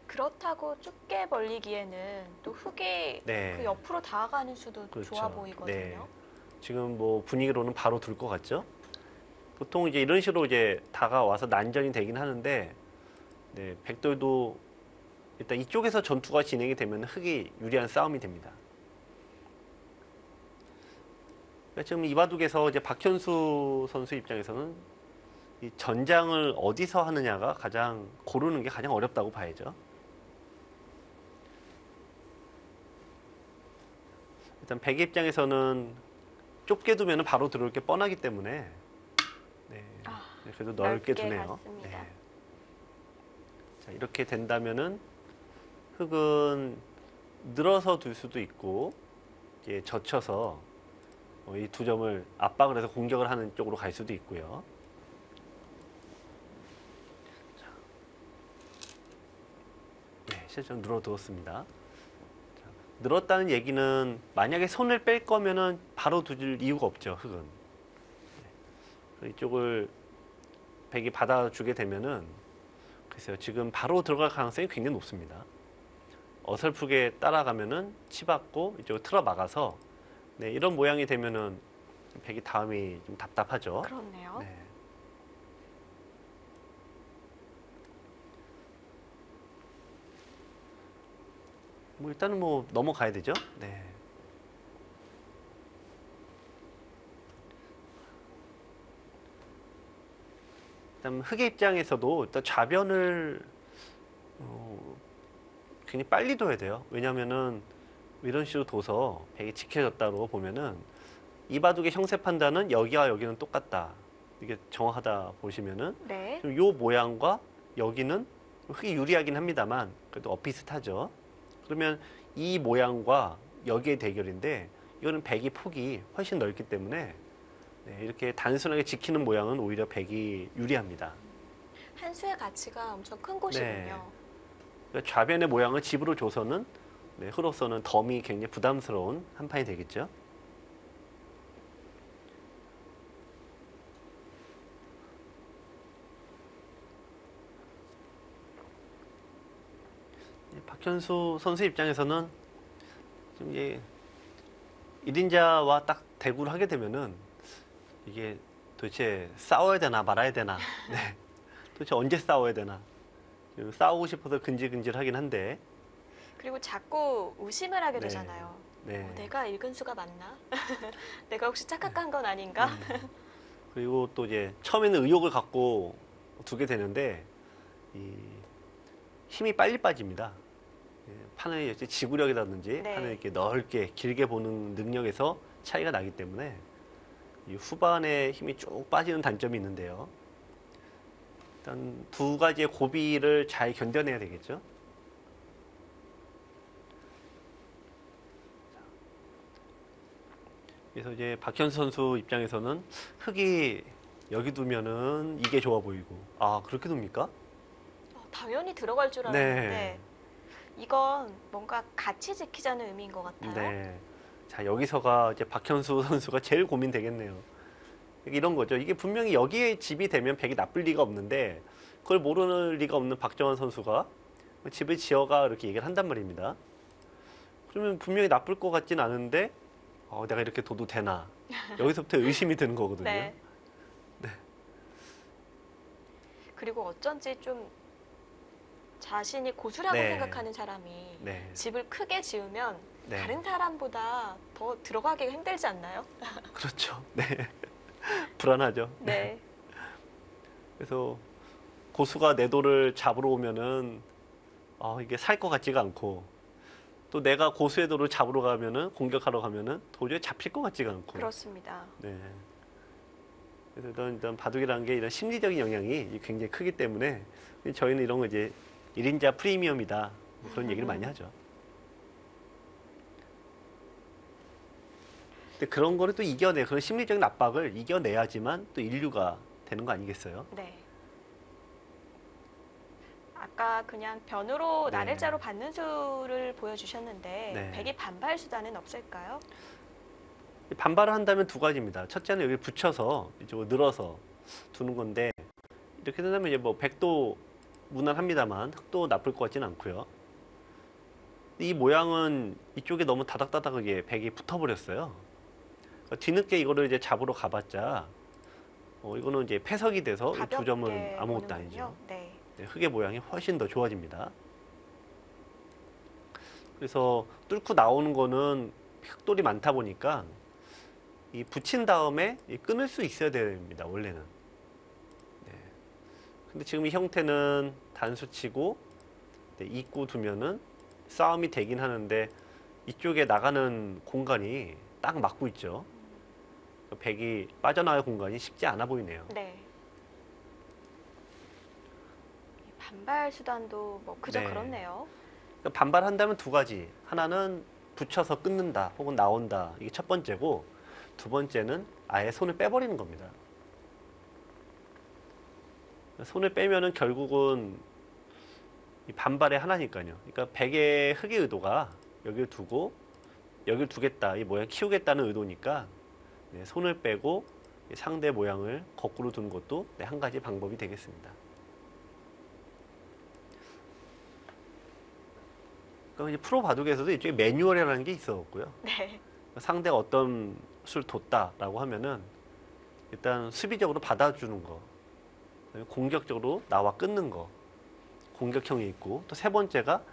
그렇다고 좁게 벌리기에는 또 흑이 네. 그 옆으로 다가가는 수도 그렇죠. 좋아 보이거든요. 네. 지금 뭐 분위기로는 바로 둘 것 같죠? 보통 이제 이런 식으로 이제 다가와서 난전이 되긴 하는데, 네, 백돌도 일단 이쪽에서 전투가 진행이 되면 흑이 유리한 싸움이 됩니다. 그러니까 지금 이 바둑에서 이제 박현수 선수 입장에서는 이 전장을 어디서 하느냐가 가장 고르는 게 가장 어렵다고 봐야죠. 일단 백의 입장에서는 좁게 두면 바로 들어올 게 뻔하기 때문에, 네, 그래도 넓게 두네요. 갔습니다. 네. 자, 이렇게 된다면은 흑은 늘어서 둘 수도 있고, 이제 젖혀서 이 두 점을 압박을 해서 공격을 하는 쪽으로 갈 수도 있고요. 자. 네, 실전 늘어두었습니다. 늘었다는 얘기는 만약에 손을 뺄 거면은 바로 두질 이유가 없죠, 흙은. 이쪽을 백이 받아주게 되면은 글쎄요, 지금 바로 들어갈 가능성이 굉장히 높습니다. 어설프게 따라가면은 치받고 이쪽을 틀어 막아서 네, 이런 모양이 되면은 백이 다음이 좀 답답하죠. 그렇네요. 네. 뭐 일단은 뭐 넘어가야 되죠. 네. 일단 흑의 입장에서도 일단 좌변을 굉장히 빨리 둬야 돼요. 왜냐면은 이런 식으로 둬서 백이 지켜졌다고 보면은 이 바둑의 형세 판단은 여기와 여기는 똑같다. 이게 정확하다 보시면은 네. 요 모양과 여기는 흑이 유리하긴 합니다만 그래도 엇비슷하죠. 그러면 이 모양과 여기의 대결인데 이거는 백이 폭이 훨씬 넓기 때문에 네, 이렇게 단순하게 지키는 모양은 오히려 백이 유리합니다. 한 수의 가치가 엄청 큰 곳이군요. 그러니까 좌변의 모양을 집으로 줘서는 네, 흐로서는 덤이 굉장히 부담스러운 한 판이 되겠죠. 박현수 선수 입장에서는 좀 이게 1인자와 딱 대구를 하게 되면은 이게 도대체 싸워야 되나 말아야 되나 네. 도대체 언제 싸워야 되나 지금 싸우고 싶어서 근질근질하긴 한데 그리고 자꾸 의심을 하게 네. 되잖아요. 네. 내가 읽은 수가 맞나? 내가 혹시 착각한 건 아닌가? 그리고 또 이제 처음에는 의욕을 갖고 두게 되는데 이 힘이 빨리 빠집니다. 예, 판을 이제 지구력이라든지 네. 판을 이렇게 넓게 길게 보는 능력에서 차이가 나기 때문에 이 후반에 힘이 쭉 빠지는 단점이 있는데요. 일단 두 가지의 고비를 잘 견뎌내야 되겠죠. 그래서 이제 박현수 선수 입장에서는 흙이 여기 두면은 이게 좋아 보이고 아 그렇게 둡니까? 당연히 들어갈 줄 알았는데 네. 이건 뭔가 같이 지키자는 의미인 것 같아요. 네. 자 여기서가 이제 박현수 선수가 제일 고민되겠네요. 이런 거죠. 이게 분명히 여기에 집이 되면 백이 나쁠 리가 없는데 그걸 모르는 리가 없는 박정환 선수가 집을 지어가 이렇게 얘기를 한단 말입니다. 그러면 분명히 나쁠 것 같진 않은데 내가 이렇게 둬도 되나? 여기서부터 의심이 드는 거거든요. 네. 그리고 어쩐지 좀 자신이 고수라고 네. 생각하는 사람이 네. 집을 크게 지으면 네. 다른 사람보다 더 들어가기가 힘들지 않나요? 그렇죠. 네. 불안하죠. 네. 그래서 고수가 내 돌을 잡으러 오면은 이게 살 것 같지가 않고 또 내가 고수의 돌을 잡으러 가면은 공격하러 가면은 도저히 잡힐 것 같지가 않고. 그렇습니다. 네. 그래서 일단 바둑이라는 게 이런 심리적인 영향이 굉장히 크기 때문에 저희는 이런 거 이제 1인자 프리미엄이다 그런 얘기를 많이 하죠. 근데 그런 거를 또 그런 심리적인 압박을 이겨내야지만 또 인류가 되는 거 아니겠어요? 네. 아까 그냥 변으로 네. 나를자로 받는 수를 보여주셨는데 네. 백이 반발 수단은 없을까요? 반발을 한다면 두 가지입니다. 첫째는 여기 붙여서 이쪽으로 늘어서 두는 건데 이렇게 된다면 이제 뭐 백도 무난합니다만 흑도 나쁠 것 같지는 않고요. 이 모양은 이쪽에 너무 다닥다닥하게 백이 붙어버렸어요. 그러니까 뒤늦게 이거를 이제 잡으러 가봤자 이거는 이제 패석이 돼서 이 두 점은 가볍게 아무것도 보는군요. 아니죠. 네. 네, 흑의 모양이 훨씬 더 좋아집니다. 그래서 뚫고 나오는 거는 흑돌이 많다 보니까 이 붙인 다음에 끊을 수 있어야 됩니다. 원래는. 네. 근데 지금 이 형태는 단수치고 입구 두면은 싸움이 되긴 하는데 이쪽에 나가는 공간이 딱 막고 있죠. 백이 빠져나갈 공간이 쉽지 않아 보이네요. 네. 이 반발 수단도 뭐 그저 네. 그렇네요. 그러니까 반발한다면 두 가지. 하나는 붙여서 끊는다 혹은 나온다. 이게 첫 번째고 두 번째는 아예 손을 빼버리는 겁니다. 손을 빼면은 결국은 이 반발의 하나니까요. 그러니까 백의 흑의 의도가 여기를 두고 여기를 두겠다, 이 모양 키우겠다는 의도니까 네, 손을 빼고 상대 모양을 거꾸로 두는 것도 네, 한 가지 방법이 되겠습니다. 그럼 이제 프로 바둑에서도 이쪽에 매뉴얼이라는 게 있었고요. 네. 상대가 어떤 수를 뒀다라고 하면은 일단 수비적으로 받아주는 거, 공격적으로 나와 끊는 거, 공격형이 있고 또 세 번째가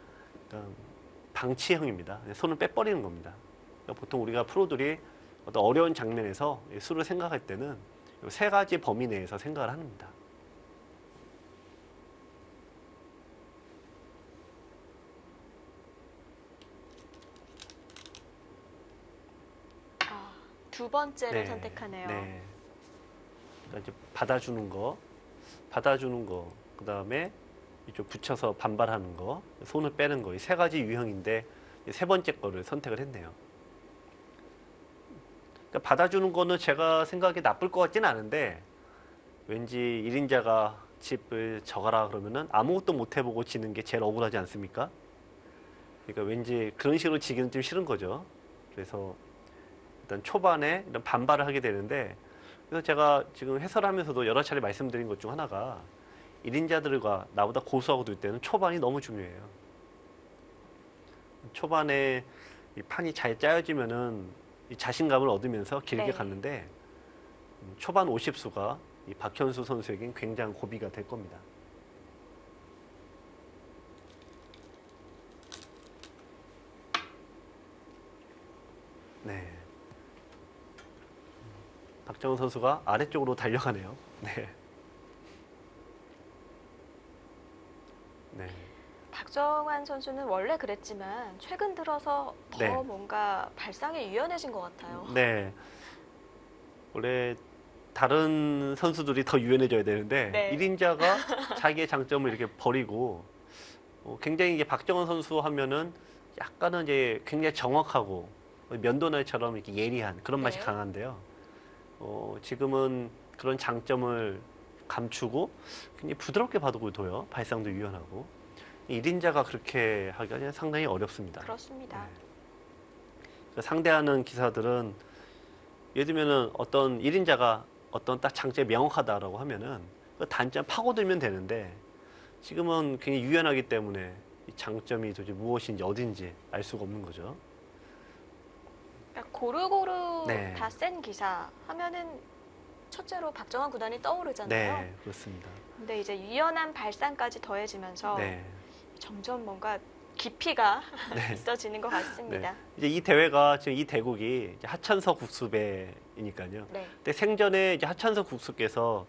방치형입니다. 손을 빼버리는 겁니다. 그러니까 보통 우리가 프로들이 어떤 어려운 장면에서 수를 생각할 때는 이 세 가지 범위 내에서 생각을 합니다. 아, 두 번째를 네, 선택하네요. 네. 그러니까 이제 받아주는 거, 그 다음에 이쪽 붙여서 반발하는 거, 손을 빼는 거, 이 세 가지 유형인데 세 번째 거를 선택을 했네요. 그러니까 받아주는 거는 제가 생각에 나쁠 것 같지는 않은데 왠지 1인자가 집을 져가라 그러면은 아무것도 못 해보고 지는 게 제일 억울하지 않습니까? 그러니까 왠지 그런 식으로 지기는 좀 싫은 거죠. 그래서 일단 초반에 이런 반발을 하게 되는데, 그래서 제가 지금 해설하면서도 여러 차례 말씀드린 것 중 하나가 1인자들과 나보다 고수하고 둘 때는 초반이 너무 중요해요. 초반에 이 판이 잘 짜여지면은 이 자신감을 얻으면서 길게 네. 갔는데 초반 50수가 이 박현수 선수에겐 굉장히 고비가 될 겁니다. 네. 박정훈 선수가 아래쪽으로 달려가네요. 네. 네. 박정환 선수는 원래 그랬지만 최근 들어서 더 네. 뭔가 발상이 유연해진 것 같아요. 네. 원래 다른 선수들이 더 유연해져야 되는데 네. 1인자가 자기의 장점을 이렇게 버리고 굉장히 이제 박정원 선수 하면은 약간은 이제 굉장히 정확하고 면도날처럼 이렇게 예리한 그런 맛이 네. 강한데요. 지금은 그런 장점을 감추고 굉장히 부드럽게 바둑을 둬요. 발상도 유연하고. 1인자가 그렇게 하기가 상당히 어렵습니다. 그렇습니다. 네. 상대하는 기사들은 예를 들면은 어떤 1인자가 어떤 딱 장점이 명확하다라고 하면은 그 단점 파고들면 되는데 지금은 굉장히 유연하기 때문에 이 장점이 도대체 무엇인지 어딘지 알 수가 없는 거죠. 그러니까 고루고루 네. 다 센 기사 하면은 첫째로 박정환 구단이 떠오르잖아요. 네, 그렇습니다. 근데 이제 유연한 발상까지 더해지면서 네. 점점 뭔가 깊이가 네. 있어지는 것 같습니다. 이제 이 대회가 지금 이 대국이 이제 하찬석 국수배이니까요. 네. 근데 생전에 이제 하찬석 국수께서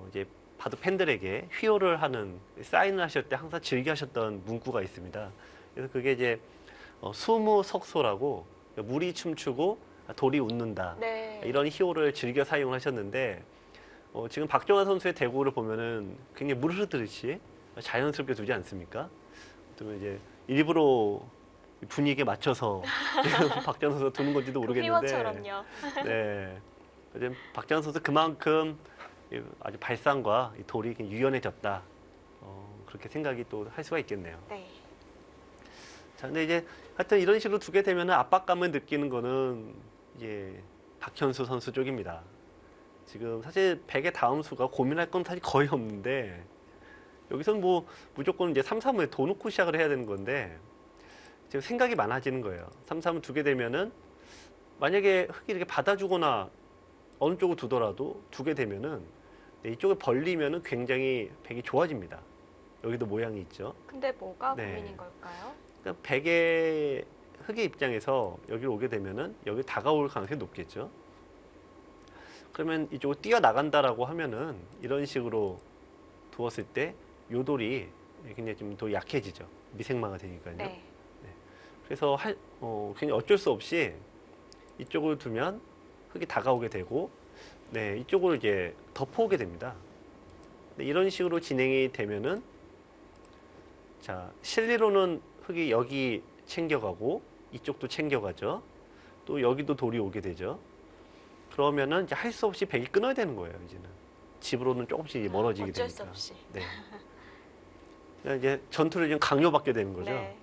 이제 바둑 팬들에게 휘호를 하는 사인을 하실 때 항상 즐겨 하셨던 문구가 있습니다. 그래서 그게 이제 수무석소라고 물이 춤추고 돌이 웃는다. 네. 이런 휘호를 즐겨 사용을 하셨는데 지금 박정환 선수의 대구를 보면은 굉장히 물 흐르듯이 자연스럽게 두지 않습니까? 그러면 이제 일부러 분위기에 맞춰서 박정환 선수가 두는 건지도 모르겠는데. 휘원처럼요. 네. 지금 박정환 선수 그만큼 아주 발상과 이 돌이 유연해졌다. 그렇게 생각이 또 할 수가 있겠네요. 네. 자, 근데 이제 하여튼 이런 식으로 두게 되면 압박감을 느끼는 거는 이제 박현수 선수 쪽입니다. 지금 사실 100의 다음 수가 고민할 건 사실 거의 없는데 여기서는 뭐 무조건 이제 3-3을 더 놓고 시작을 해야 되는 건데 지금 생각이 많아지는 거예요. 3-3을 두게 되면은 만약에 흙이 이렇게 받아주거나 어느 쪽을 두더라도 두게 되면은 이쪽을 벌리면은 굉장히 100이 좋아집니다. 여기도 모양이 있죠. 근데 뭐가 네. 고민인 걸까요? 그러니까 100의 흙의 입장에서 여기를 오게 되면은 여기 다가올 가능성이 높겠죠. 그러면 이쪽으로 뛰어나간다라고 하면은 이런 식으로 두었을 때 요돌이 굉장히 좀 더 약해지죠. 미생마가 되니까요. 네. 그래서 굉장히 어쩔 수 없이 이쪽을 두면 흙이 다가오게 되고 네, 이쪽으로 이제 덮어오게 됩니다. 네, 이런 식으로 진행이 되면은 자, 실리로는 흙이 여기 챙겨가고 이쪽도 챙겨가죠. 또 여기도 돌이 오게 되죠. 그러면은 이제 할 수 없이 100이 끊어야 되는 거예요, 이제는. 집으로는 조금씩 멀어지게 어쩔 되니까. 수 없이. 네. 그러니까 이제 전투를 좀 강요받게 되는 거죠. 네.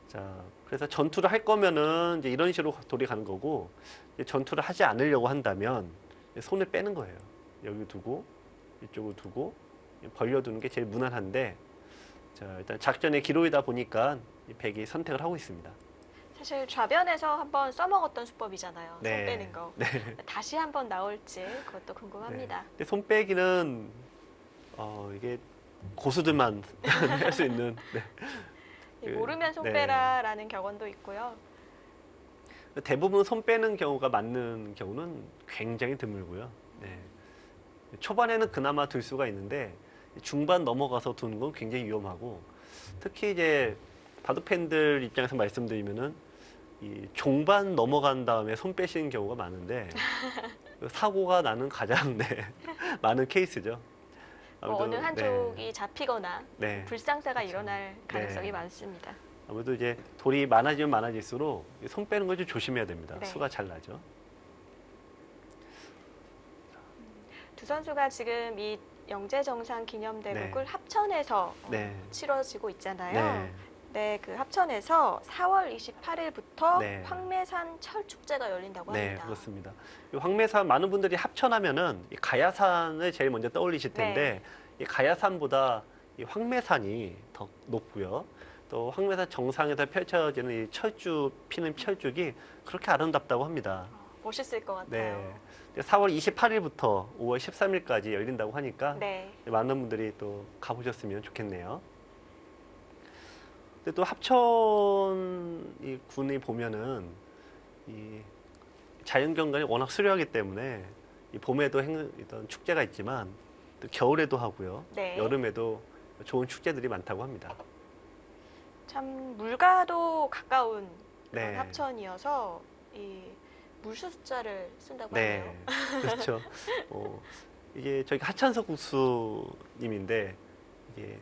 자, 그래서 전투를 할 거면은 이제 이런 식으로 돌이 가는 거고, 이제 전투를 하지 않으려고 한다면 이제 손을 빼는 거예요. 여기 두고 이쪽을 두고 벌려두는 게 제일 무난한데, 자, 일단 작전의 기로이다 보니까 이 백이 선택을 하고 있습니다. 사실 좌변에서 한번 써먹었던 수법이잖아요. 네. 손 빼는 거. 네. 다시 한번 나올지 그것도 궁금합니다. 근데 손 빼기는 이게 고수들만 할 수 있는. 네. 이 모르면 손 네. 빼라라는 격언도 있고요. 대부분 손 빼는 경우가 맞는 경우는 굉장히 드물고요. 네. 초반에는 그나마 들 수가 있는데 중반 넘어가서 두는 건 굉장히 위험하고, 특히 이제 바둑 팬들 입장에서 말씀드리면은 이 종반 넘어간 다음에 손 빼시는 경우가 많은데 사고가 나는 가장 많은 케이스죠. 뭐 어느 아무래도, 한쪽이 잡히거나 네. 불상사가 그렇죠. 일어날 가능성이 네. 많습니다. 아무래도 이제 돌이 많아지면 많아질수록 손 빼는 걸 좀 조심해야 됩니다. 네. 수가 잘 나죠. 두 선수가 지금 이 영재정상 기념대국을 네. 합천에서 네. 치러지고 있잖아요. 네. 네, 그 합천에서 4월 28일부터 네. 황매산 철축제가 열린다고 네, 합니다. 그렇습니다. 이 황매산, 많은 분들이 합천하면은 이 가야산을 제일 먼저 떠올리실 텐데, 이 가야산보다 이 황매산이 더 높고요. 또 황매산 정상에서 펼쳐지는 이 철쭉, 피는 철쭉이 그렇게 아름답다고 합니다. 멋있을 것 네. 같아요. 4월 28일부터 5월 13일까지 열린다고 하니까 네. 많은 분들이 또 가보셨으면 좋겠네요. 근데 또 합천 이 군이 보면은 이 자연경관이 워낙 수려하기 때문에 이 봄에도 있던 축제가 있지만 또 겨울에도 하고요. 네. 여름에도 좋은 축제들이 많다고 합니다. 참 물가도 가까운 그런 네. 합천이어서 이 물수 숫자를 쓴다고 네, 하네요. 그렇죠. 이게 저기 하찬석 국수님인데, 이게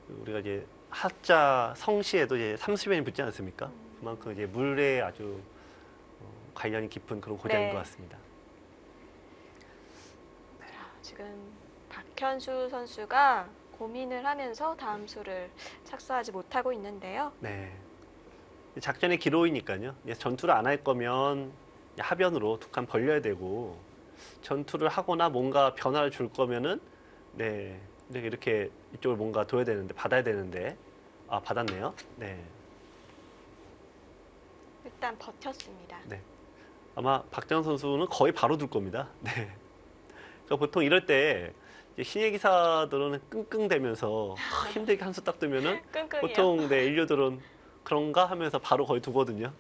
우리가 이제 하자 성시에도 이제 30년이 붙지 않습니까? 그만큼 이제 물에 아주 관련이 깊은 그런 고장인 네. 것 같습니다. 자, 지금 박현수 선수가 고민을 하면서 다음 수를 착수하지 못하고 있는데요. 네. 작전의 기로이니까요. 전투를 안 할 거면 하변으로 두 칸 벌려야 되고, 전투를 하거나 뭔가 변화를 줄 거면은 네, 이렇게 이쪽을 뭔가 둬야 되는데, 받아야 되는데, 아, 받았네요. 네. 일단 버텼습니다. 네. 아마 박정 선수는 거의 바로 둘 겁니다. 네. 그러니까 보통 이럴 때 이제 신예 기사들은 끙끙대면서 힘들게 한 수 딱 뜨면은 끙끙이요. 보통 네, 인류들은 그런가 하면서 바로 거의 두거든요.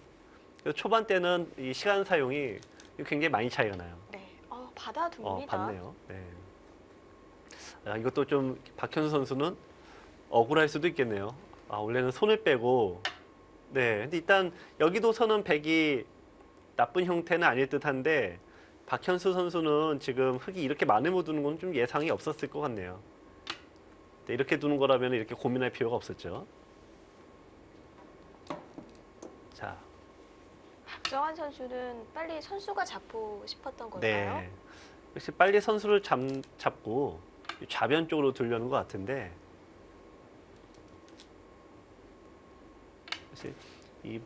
그래서 초반 때는 이 시간 사용이 굉장히 많이 차이가 나요. 네, 받아둡니다. 봤네요. 네. 아, 이것도 좀 박현수 선수는 억울할 수도 있겠네요. 아, 원래는 손을 빼고, 네. 근데 일단 여기도서는 백이 나쁜 형태는 아닐 듯한데, 박현수 선수는 지금 흙이 이렇게 많이 못 두는 건 좀 예상이 없었을 것 같네요. 네, 이렇게 두는 거라면 이렇게 고민할 필요가 없었죠. 자, 박정환 선수는 빨리 선수가 잡고 싶었던 걸까요? 네. 역시 빨리 선수를 잡고 좌변 쪽으로 두려는 것 같은데,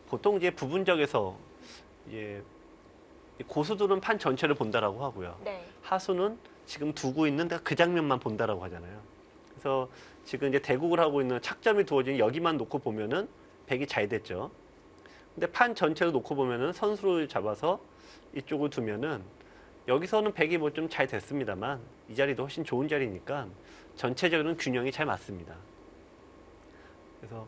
보통 이제 부분적에서 이제 고수들은 판 전체를 본다라고 하고요. 네. 하수는 지금 두고 있는 그 장면만 본다라고 하잖아요. 그래서 지금 이제 대국을 하고 있는 착점이 두어진 여기만 놓고 보면은 백이 잘 됐죠. 근데 판 전체를 놓고 보면은 선수를 잡아서 이쪽을 두면은 여기서는 백이 뭐 좀 잘 됐습니다만 이 자리도 훨씬 좋은 자리니까 전체적으로는 균형이 잘 맞습니다. 그래서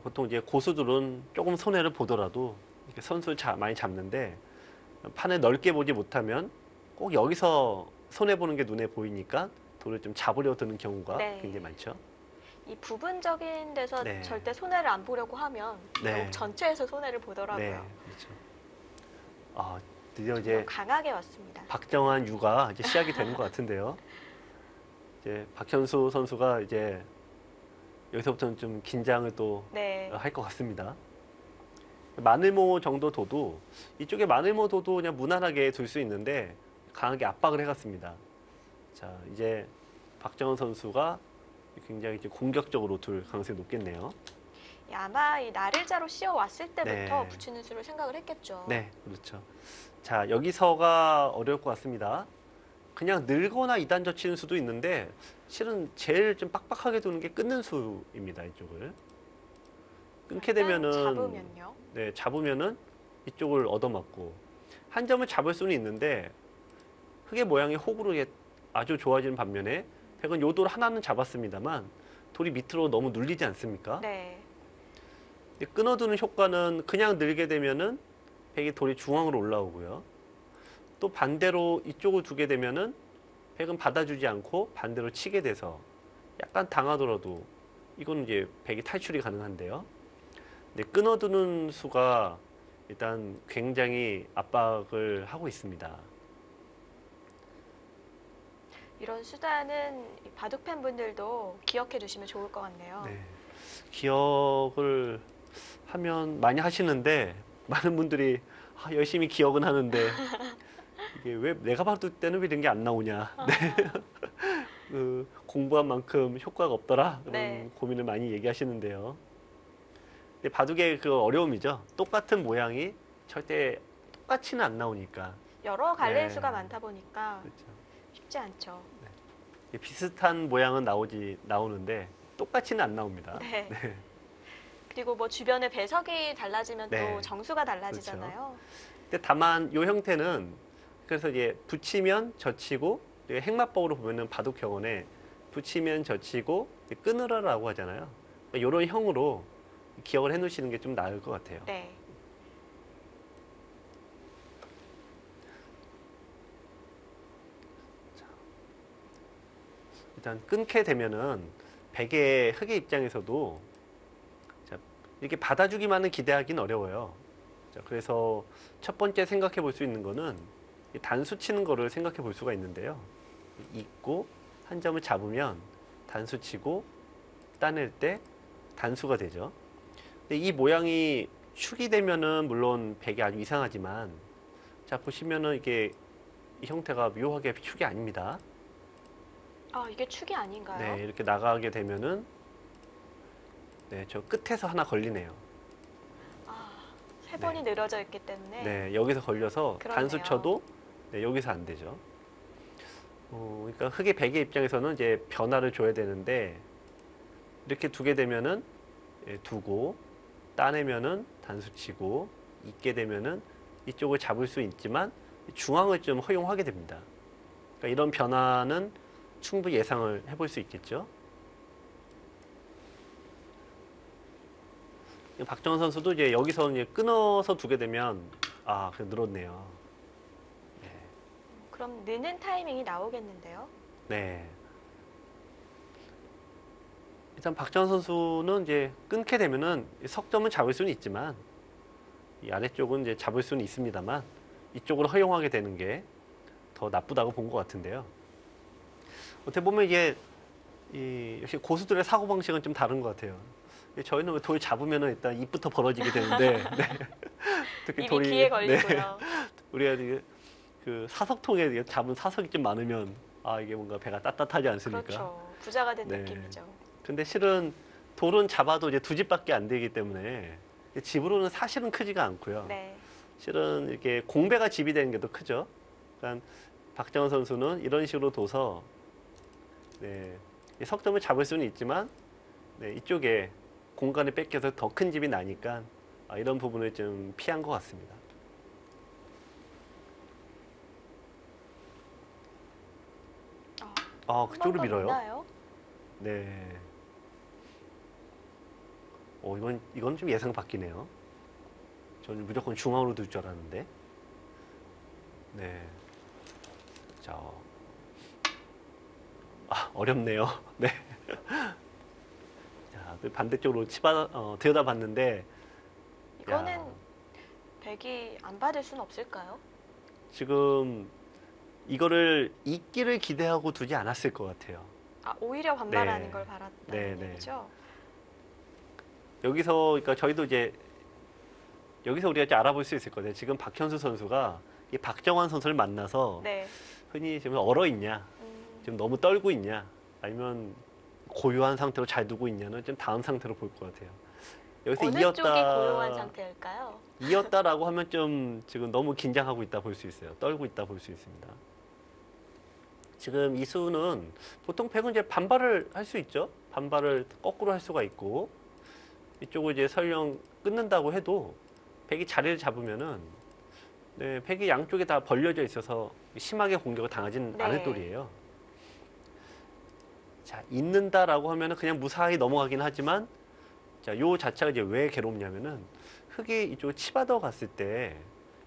보통 이제 고수들은 조금 손해를 보더라도 이렇게 선수를 많이 잡는데, 판을 넓게 보지 못하면 꼭 여기서 손해 보는 게 눈에 보이니까 돌을 좀 잡으려 드는 경우가 네. 굉장히 많죠. 이 부분적인 데서 네. 절대 손해를 안 보려고 하면 네. 결국 전체에서 손해를 보더라고요. 네, 그렇죠. 아, 드디어 좀 이제 강하게 왔습니다. 박정환 유가 이제 시작이 되는 것 같은데요. 이제 박현수 선수가 이제 여기서부터는 좀 긴장을 또 네. 할 것 같습니다. 마늘모 정도 둬도 이쪽에 마늘모 둬도 그냥 무난하게 둘 수 있는데 강하게 압박을 해갔습니다. 자, 이제 박정환 선수가 굉장히 이제 공격적으로 둘 가능성이 높겠네요. 아마 이 날일자로 씌워 왔을 때부터 네. 붙이는 수를 생각을 했겠죠. 네, 그렇죠. 자, 여기서가 어려울 것 같습니다. 그냥 늘거나 이단 젖히는 수도 있는데 실은 제일 좀 빡빡하게 두는 게 끊는 수입니다. 이쪽을. 끊게 되면은 잡으면요. 네, 잡으면은 이쪽을 얻어맞고 한 점을 잡을 수는 있는데 흙의 모양이 호구로 아주 좋아지는 반면에 백은 요 돌 하나는 잡았습니다만 돌이 밑으로 너무 눌리지 않습니까? 네. 근데 끊어두는 효과는 그냥 늘게 되면은 백이 돌이 중앙으로 올라오고요. 또 반대로 이쪽을 두게 되면은 백은 받아주지 않고 반대로 치게 돼서 약간 당하더라도 이건 이제 백이 탈출이 가능한데요. 근데 끊어두는 수가 일단 굉장히 압박을 하고 있습니다. 이런 수단은 이 바둑 팬분들도 기억해 두시면 좋을 것 같네요. 네. 기억을 하면 많이 하시는데 많은 분들이 열심히 기억은 하는데 이게 왜 내가 봤을 때는 왜 이런 게 안 나오냐. 네. 그 공부한 만큼 효과가 없더라. 그런 네. 고민을 많이 얘기하시는데요. 근데 바둑의 그 어려움이죠. 똑같은 모양이 절대 똑같이는 안 나오니까. 여러 갈래의 네. 수가 많다 보니까 그렇죠. 쉽지 않죠. 비슷한 모양은 나오는데 똑같이는 안 나옵니다. 네. 네. 그리고 뭐 주변에 배석이 달라지면 네. 또 정수가 달라지잖아요. 근데 다만 이 형태는 그래서 이제 붙이면 젖히고 행마법으로 보면은 바둑경원에 붙이면 젖히고 끊으라라고 하잖아요. 이런 형으로 기억을 해놓으시는 게 좀 나을 것 같아요. 네. 일단 끊게 되면은 백의 흑의 입장에서도 자, 이렇게 받아주기만은 기대하기는 어려워요. 자, 그래서 첫 번째 생각해 볼 수 있는 거는 이 단수 치는 거를 생각해 볼 수가 있는데요. 잇고 한 점을 잡으면 단수 치고 따낼 때 단수가 되죠. 근데 이 모양이 축이 되면은 물론 백이 아주 이상하지만 자 보시면은 이게 이 형태가 묘하게 축이 아닙니다. 아, 이게 축이 아닌가요? 네, 이렇게 나가게 되면은 네, 저 끝에서 하나 걸리네요. 아, 세 번이 네. 늘어져 있기 때문에. 네, 여기서 걸려서 그러네요. 단수 쳐도 네, 여기서 안 되죠. 그러니까 흑의 백의 입장에서는 이제 변화를 줘야 되는데 이렇게 두게 되면은 두고 따내면은 단수 치고 있게 되면은 이쪽을 잡을 수 있지만 중앙을 좀 허용하게 됩니다. 그러니까 이런 변화는 충분히 예상을 해볼 수 있겠죠. 박정원 선수도 이제 여기서 이제 끊어서 두게 되면 그 늘었네요. 네. 그럼 느는 타이밍이 나오겠는데요? 네. 일단 박정원 선수는 이제 끊게 되면은 석점은 잡을 수는 있지만 이 아래쪽은 이제 잡을 수는 있습니다만 이쪽으로 허용하게 되는 게 더 나쁘다고 본 것 같은데요. 어떻게 보면 이게 역시 고수들의 사고 방식은 좀 다른 것 같아요. 저희는 돌 잡으면은 일단 입부터 벌어지게 되는데 네. 특히 입이 귀에 걸리고요. 네. 우리가 이게 그 사석통에 잡은 사석이 좀 많으면 이게 뭔가 배가 따뜻하지 않습니까? 그렇죠. 부자가 된 네. 느낌이죠. 근데 실은 돌은 잡아도 이제 두 집밖에 안 되기 때문에 집으로는 사실은 크지가 않고요. 네. 실은 이렇게 공배가 집이 되는 게 더 크죠. 그러니까 박정원 선수는 이런 식으로 둬서 네, 석점을 잡을 수는 있지만 네, 이쪽에 공간을 뺏겨서 더 큰 집이 나니까 이런 부분을 좀 피한 것 같습니다. 그쪽으로 밀어요? 있나요? 네. 이건 좀 예상 바뀌네요. 저는 무조건 중앙으로 둘 줄 알았는데. 네. 자. 어렵네요. 네. 자, 반대쪽으로 들여다 봤는데. 이거는 야. 백이 안 받을 수는 없을까요? 지금 이거를 있기를 기대하고 두지 않았을 것 같아요. 오히려 반발하는 네. 걸 바랐다는 네, 네. 얘기죠? 여기서 그러니까 저희도 이제 여기서 우리가 이제 알아볼 수 있을 거예요. 지금 박현수 선수가 이 박정환 선수를 만나서 네. 흔히 지금 얼어 있냐, 지금 너무 떨고 있냐, 아니면 고요한 상태로 잘 두고 있냐는 좀 다음 상태로 볼 것 같아요. 여기서 어느 쪽이 고요한 상태일까요? 이었다라고 하면 좀 지금 너무 긴장하고 있다 볼 수 있어요. 떨고 있다 볼 수 있습니다. 지금 이 수는 보통 백은 이제 반발을 할 수 있죠. 반발을 거꾸로 할 수가 있고 이쪽을 이제 설령 끊는다고 해도 백이 자리를 잡으면은 네, 백이 양쪽에 다 벌려져 있어서 심하게 공격을 당하진 네. 않을 돌이에요. 자, 있는다라고 하면은 그냥 무사히 넘어가긴 하지만 자, 요 자체가 이제 왜 괴롭냐면은 흙이 이쪽으로 치받아 갔을 때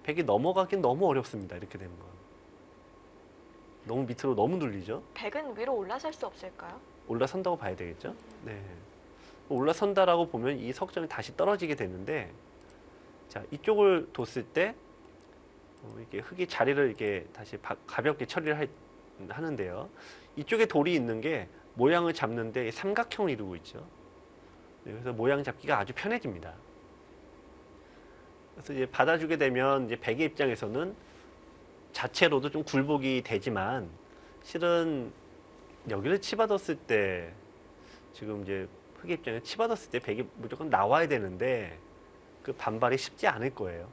백이 넘어가긴 너무 어렵습니다. 이렇게 되는 건. 너무 밑으로 너무 눌리죠. 백은 위로 올라설 수 없을까요? 올라선다고 봐야 되겠죠. 네. 올라선다라고 보면 이 석점이 다시 떨어지게 되는데 자, 이쪽을 뒀을 때 이게 흙이 자리를 이렇게 다시 가볍게 처리를 하는데요. 이쪽에 돌이 있는 게 모양을 잡는데 삼각형을 이루고 있죠. 네, 그래서 모양 잡기가 아주 편해집니다. 그래서 이제 받아주게 되면 이제 백의 입장에서는 자체로도 좀 굴복이 되지만 실은 여기를 치받았을 때 지금 이제 흙의 입장에 치받았을 때 백이 무조건 나와야 되는데 그 반발이 쉽지 않을 거예요.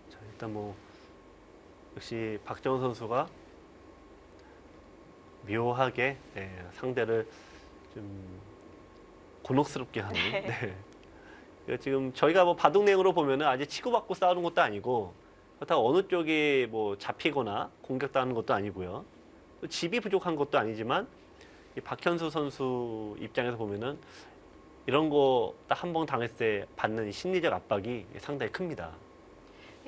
자, 일단 뭐 역시 박정훈 선수가 묘하게 상대를 좀 곤혹스럽게 하는. 네. 네. 지금 저희가 뭐 바둑냉으로 보면은 아직 치고받고 싸우는 것도 아니고 그렇다고 어느 쪽이 뭐 잡히거나 공격당하는 것도 아니고요. 또 집이 부족한 것도 아니지만 이 박현수 선수 입장에서 보면은 이런 거 딱 한 번 당했을 때 받는 심리적 압박이 상당히 큽니다.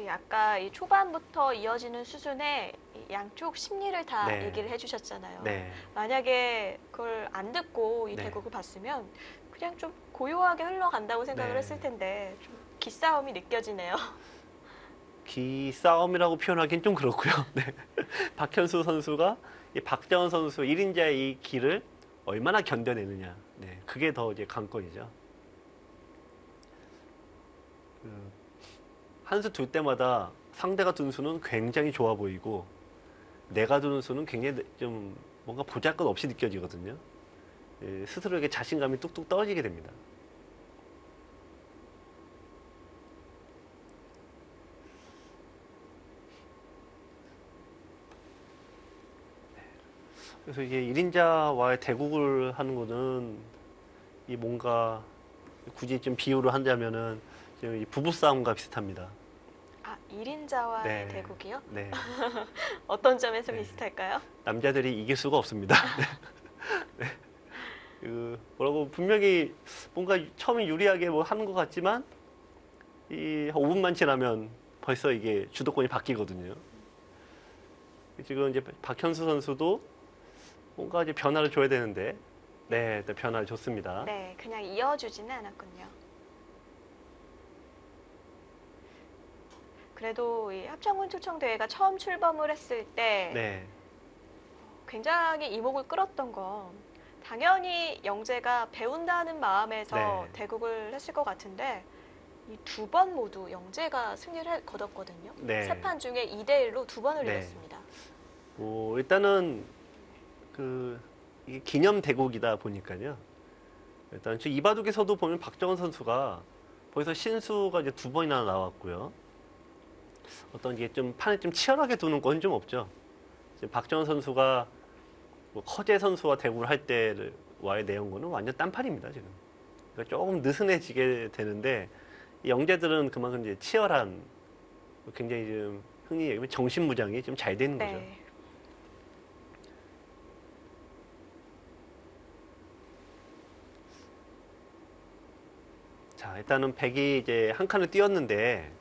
아까 이 초반부터 이어지는 수순에 이 양쪽 심리를 다 네. 얘기를 해주셨잖아요. 네. 만약에 그걸 안 듣고 이 네. 대국을 봤으면 그냥 좀 고요하게 흘러간다고 생각을 네. 했을 텐데 좀 기싸움이 느껴지네요. 기싸움이라고 표현하기는 좀 그렇고요. 네. 박현수 선수가 이 박정훈 선수 1인자의 이 길을 얼마나 견뎌내느냐. 네. 그게 더 이제 관건이죠. 한 수 둘 때마다 상대가 둔 수는 굉장히 좋아 보이고 내가 두는 수는 굉장히 좀 뭔가 보잘것 없이 느껴지거든요. 예, 스스로에게 자신감이 뚝뚝 떨어지게 됩니다. 그래서 이게 1인자와의 대국을 하는 거는 이 뭔가 굳이 좀 비유를 한다면은 지금 이 부부싸움과 비슷합니다. 아, 1인자와의 네. 대국이요? 네. 어떤 점에서 네. 비슷할까요? 남자들이 이길 수가 없습니다. 네. 뭐라고 분명히 뭔가 처음에 유리하게 뭐 하는 것 같지만 이 5분만 지나면 벌써 이게 주도권이 바뀌거든요. 지금 이제 박현수 선수도 뭔가 이제 변화를 줘야 되는데 네, 네, 변화를 줬습니다. 네, 그냥 이어주지는 않았군요. 그래도 이 합창훈 초청대회가 처음 출범을 했을 때 네. 굉장히 이목을 끌었던 건 당연히 영재가 배운다는 마음에서 네. 대국을 했을 것 같은데 이 두 번 모두 영재가 승리를 거뒀거든요. 네. 세 판 중에 2대1로 두 번을 네. 이겼습니다. 일단은 이게 기념 대국이다 보니까요. 일단 이 바둑에서도 보면 박정훈 선수가 거기서 신수가 이제 두 번이나 나왔고요. 어떤 게 좀 판을 좀 치열하게 두는 건 좀 없죠. 박정훈 선수가 뭐 커제 선수와 대국을 할 때와의 내용과는 완전 딴판입니다 지금. 그러니까 조금 느슨해지게 되는데 이 영재들은 그만큼 이제 치열한 굉장히 좀 흔히 얘기하면 정신무장이 좀 잘 되는 거죠. 네. 자, 일단은 백이 이제 한 칸을 띄었는데,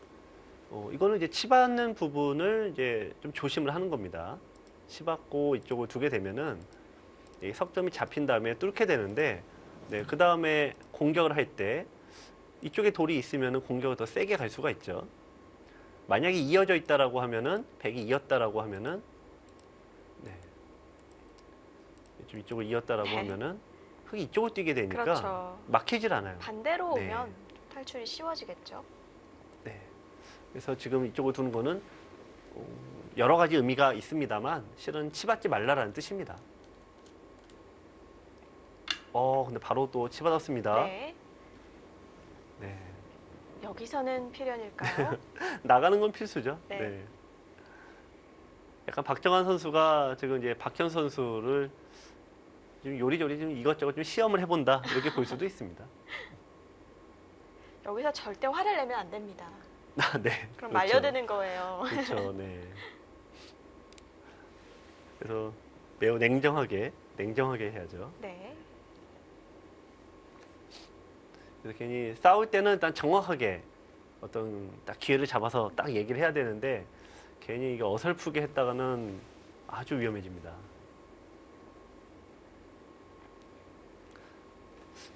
이거는 이제 치받는 부분을 이제 좀 조심을 하는 겁니다. 치받고 이쪽을 두게 되면은 이 석점이 잡힌 다음에 뚫게 되는데, 네, 그 다음에 공격을 할 때 이쪽에 돌이 있으면은 공격을 더 세게 갈 수가 있죠. 만약에 이어져 있다라고 하면은 백이 이었다라고 하면은, 네, 좀 이쪽을 이었다라고 네. 하면은 흙이 이쪽을 뛰게 되니까 그렇죠. 막히질 않아요. 반대로 네. 오면 탈출이 쉬워지겠죠. 네. 그래서 지금 이쪽을 두는 거는 여러 가지 의미가 있습니다만 실은 치받지 말라라는 뜻입니다. 근데 바로 또 치받았습니다. 네. 네. 여기서는 필연일까요? 나가는 건 필수죠. 네. 네. 약간 박정환 선수가 지금 이제 박현 선수를 좀 요리조리 좀 이것저것 좀 시험을 해본다 이렇게 볼 수도 있습니다. 여기서 절대 화를 내면 안 됩니다. 아, 네. 그럼 그렇죠. 말려드는 거예요. 그렇죠. 네. 그래서 매우 냉정하게 해야죠. 네. 그래서 괜히 싸울 때는 일단 정확하게 어떤 딱 기회를 잡아서 딱 얘기를 해야 되는데 괜히 이게 어설프게 했다가는 아주 위험해집니다.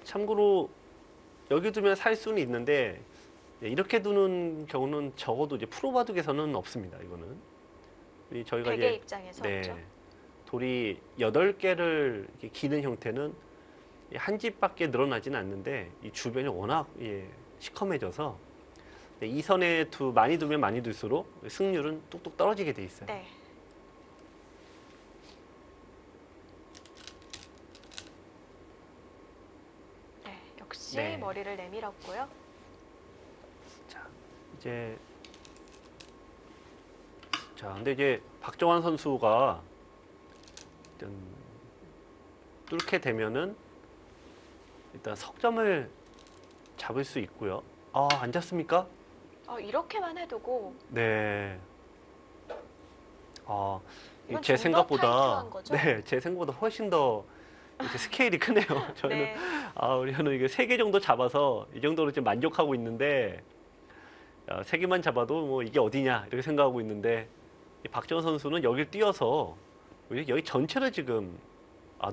참고로 여기 두면 살 수는 있는데 이렇게 두는 경우는 적어도 이제 프로 바둑에서는 없습니다. 이거는 저희가 베개 이제 입장에서 네, 없죠. 돌이 8개를 이렇게 기는 형태는 한 집밖에 늘어나지는 않는데 이 주변이 워낙 시커매져서 이 선에 많이 두면 많이 둘수록 승률은 뚝뚝 떨어지게 돼 있어요. 네. 네, 역시 네. 머리를 내밀었고요. 근데 이제 박정환 선수가 일단 뚫게 되면은 일단 석점을 잡을 수 있고요. 안 잡습니까? 이렇게만 해두고 네. 이건 제 좀더 생각보다 타이트한 거죠? 네, 제 생각보다 훨씬 더 이렇게 스케일이 크네요. 저희는 네. 우리는 이게 3개 정도 잡아서 이 정도로 지금 만족하고 있는데 3개만 잡아도 뭐 이게 어디냐 이렇게 생각하고 있는데 이 박정환 선수는 여기를 뛰어서 여기 전체를 지금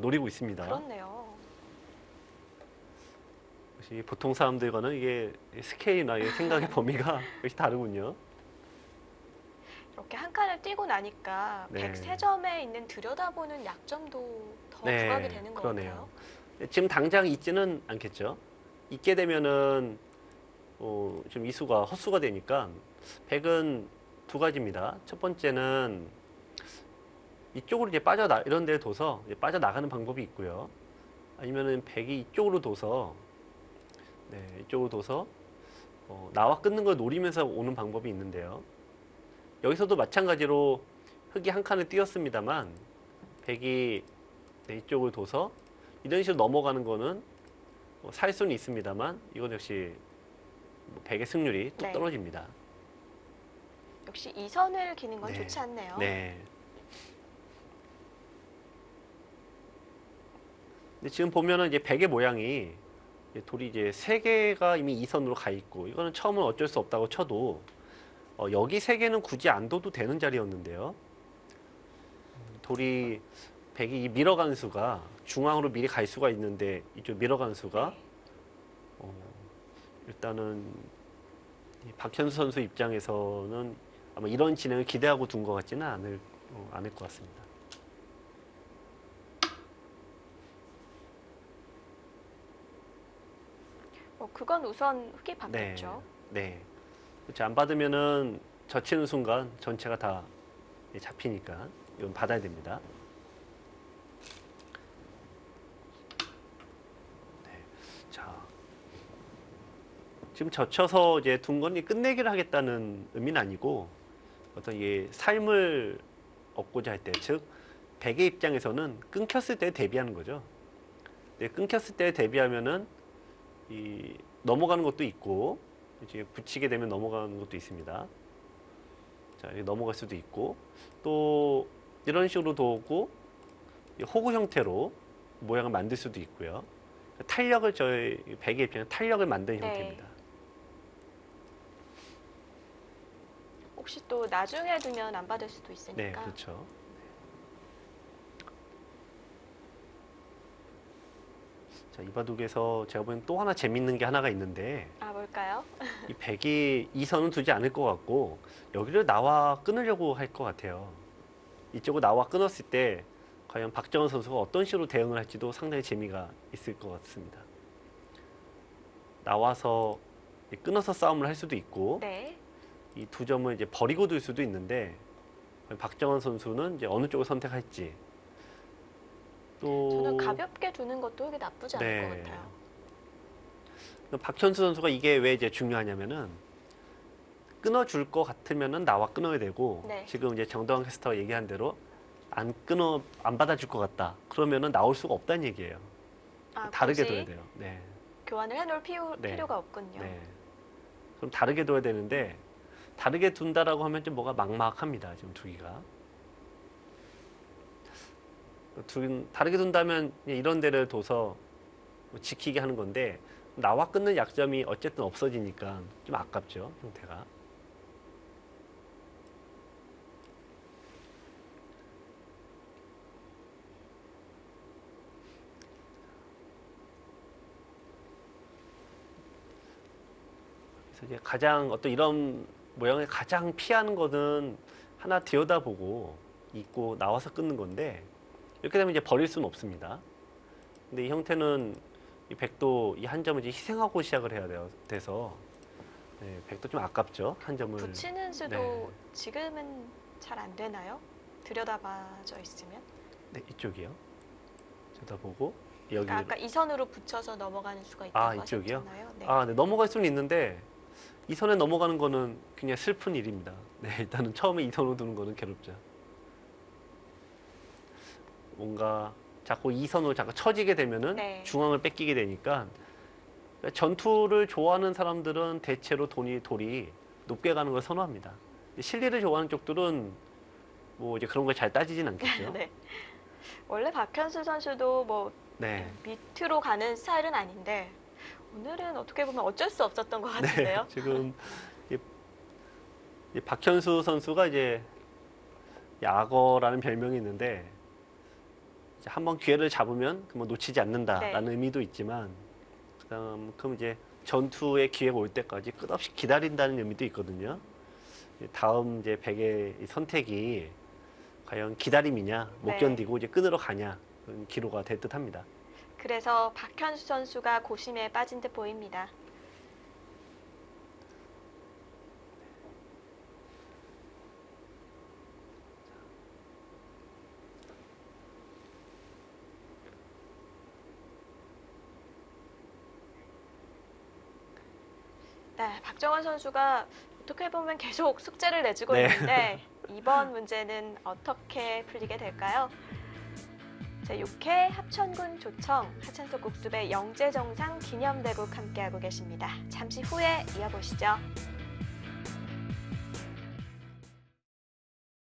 노리고 있습니다. 그렇네요. 역시 보통 사람들과는 이게 스케일이나 생각의 범위가 역시 다르군요. 이렇게 한 칸을 띄고 나니까 네. 103점에 있는 들여다보는 약점도 더 네, 부각이 되는 것 그러네요. 같아요. 지금 당장 있지는 않겠죠. 있게 되면은 좀 이수가 헛수가 되니까 100은 두 가지입니다. 첫 번째는 이쪽으로 이제 이런 데를 둬서 이제 빠져나가는 방법이 있고요. 아니면은 100이 이쪽으로 둬서 이쪽으로 둬서 나와 끊는 걸 노리면서 오는 방법이 있는데요. 여기서도 마찬가지로 흙이 한 칸을 띄었습니다만 100이 이쪽을 둬서 이런 식으로 넘어가는 거는 살 수는 있습니다만 이건 역시 100의 승률이 뚝 네. 떨어집니다. 역시 이 선을 기는 건 네. 좋지 않네요. 네. 근데 지금 보면은 이제 100의 모양이 돌이 이제 3개가 이미 2선으로 가 있고 이거는 처음은 어쩔 수 없다고 쳐도 여기 3개는 굳이 안 둬도 되는 자리였는데요. 돌이 100이 밀어가는 수가 중앙으로 미리 갈 수가 있는데 이쪽 밀어가는 수가 네. 일단은 이 박현수 선수 입장에서는 아마 이런 진행을 기대하고 둔 것 같지는 않을 것 같습니다. 그건 우선 흙이 바뀌었죠. 네. 그렇죠. 안 받으면은 젖히는 순간 전체가 다 잡히니까 이건 받아야 됩니다. 네. 자, 지금 젖혀서 이제 둔 건 끝내기를 하겠다는 의미는 아니고 어떤 삶을 얻고자 할 때, 즉 100의 입장에서는 끊겼을 때 대비하는 거죠. 네, 끊겼을 때 대비하면은 넘어가는 것도 있고 이제 붙이게 되면 넘어가는 것도 있습니다. 자, 이렇게 넘어갈 수도 있고 또 이런 식으로 도고 호구 형태로 모양을 만들 수도 있고요. 탄력을 저희 100의 입장에 탄력을 만드는 네. 형태입니다. 혹시 또 나중에 두면 안 받을 수도 네, 있으니까. 그렇죠. 자, 이 바둑에서 제가 보기엔 또 하나 재밌는 게 하나가 있는데 뭘까요? 이 100이 이 선은 두지 않을 것 같고 여기를 나와 끊으려고 할 것 같아요. 이쪽을 나와 끊었을 때 과연 박정환 선수가 어떤 식으로 대응을 할지도 상당히 재미가 있을 것 같습니다. 나와서 끊어서 싸움을 할 수도 있고 네. 이 두 점을 이제 버리고 둘 수도 있는데 박정환 선수는 이제 어느 쪽을 선택할지 또 저는 가볍게 두는 것도 이게 나쁘지 않을 네. 것 같아요. 박현수 선수가 이게 왜 이제 중요하냐면은 끊어줄 것 같으면은 나와 끊어야 되고 네. 지금 이제 정다운 캐스터가 얘기한 대로 안 받아줄 것 같다. 그러면은 나올 수가 없다는 얘기예요. 아, 다르게 굳이 둬야 돼요. 네. 교환을 해놓을 네. 필요가 없군요. 네. 그럼 다르게 둬야 되는데 다르게 둔다라고 하면 좀 뭐가 막막합니다. 지금 두기가. 다르게 둔다면 이런 데를 둬서 지키게 하는 건데 나와 끊는 약점이 어쨌든 없어지니까 좀 아깝죠. 형태가. 그래서 이제 가장 어떤 이런 모양을 가장 피하는 거는 하나 들여다보고 입고 나와서 끊는 건데 이렇게 되면 이제 버릴 수는 없습니다. 근데 이 형태는 이 백도 이 한 점을 이제 희생하고 시작을 해야 돼서 네, 백도 좀 아깝죠. 한 점을. 붙이는 수도 네. 지금은 잘 안 되나요? 들여다봐져 있으면? 네, 이쪽이요. 쳐다보고 여기. 그러니까 아까 이 선으로 붙여서 넘어가는 수가 있다고 아, 이쪽이요? 하셨잖아요. 네. 네, 넘어갈 수는 있는데 이 선에 넘어가는 거는 그냥 슬픈 일입니다. 네, 일단은 처음에 이 선으로 두는 거는 괴롭죠. 뭔가 자꾸 이 선으로 자꾸 처지게 되면은 네. 중앙을 뺏기게 되니까 전투를 좋아하는 사람들은 대체로 돌이 높게 가는 걸 선호합니다. 실리를 좋아하는 쪽들은 뭐 이제 그런 걸 잘 따지진 않겠죠. 네. 원래 박현수 선수도 뭐 네. 밑으로 가는 스타일은 아닌데 오늘은 어떻게 보면 어쩔 수 없었던 것 같은데요. 네, 지금 이 박현수 선수가 이제 야거라는 별명이 있는데 이제 한번 기회를 잡으면 뭐 놓치지 않는다라는 네. 의미도 있지만 그럼 이제 전투의 기회가 올 때까지 끝없이 기다린다는 의미도 있거든요. 다음 이제 백의 이 선택이 과연 기다림이냐, 못 네. 견디고 이제 끈으로 가냐 그런 기로가 될 듯합니다. 그래서 박현수 선수가 고심에 빠진 듯 보입니다. 네, 박정환 선수가 어떻게 보면 계속 숙제를 내주고 네. 있는데 이번 문제는 어떻게 풀리게 될까요? 제6회 합천군 조청 하천석 국수배 영재정상 기념대국 함께하고 계십니다. 잠시 후에 이어보시죠.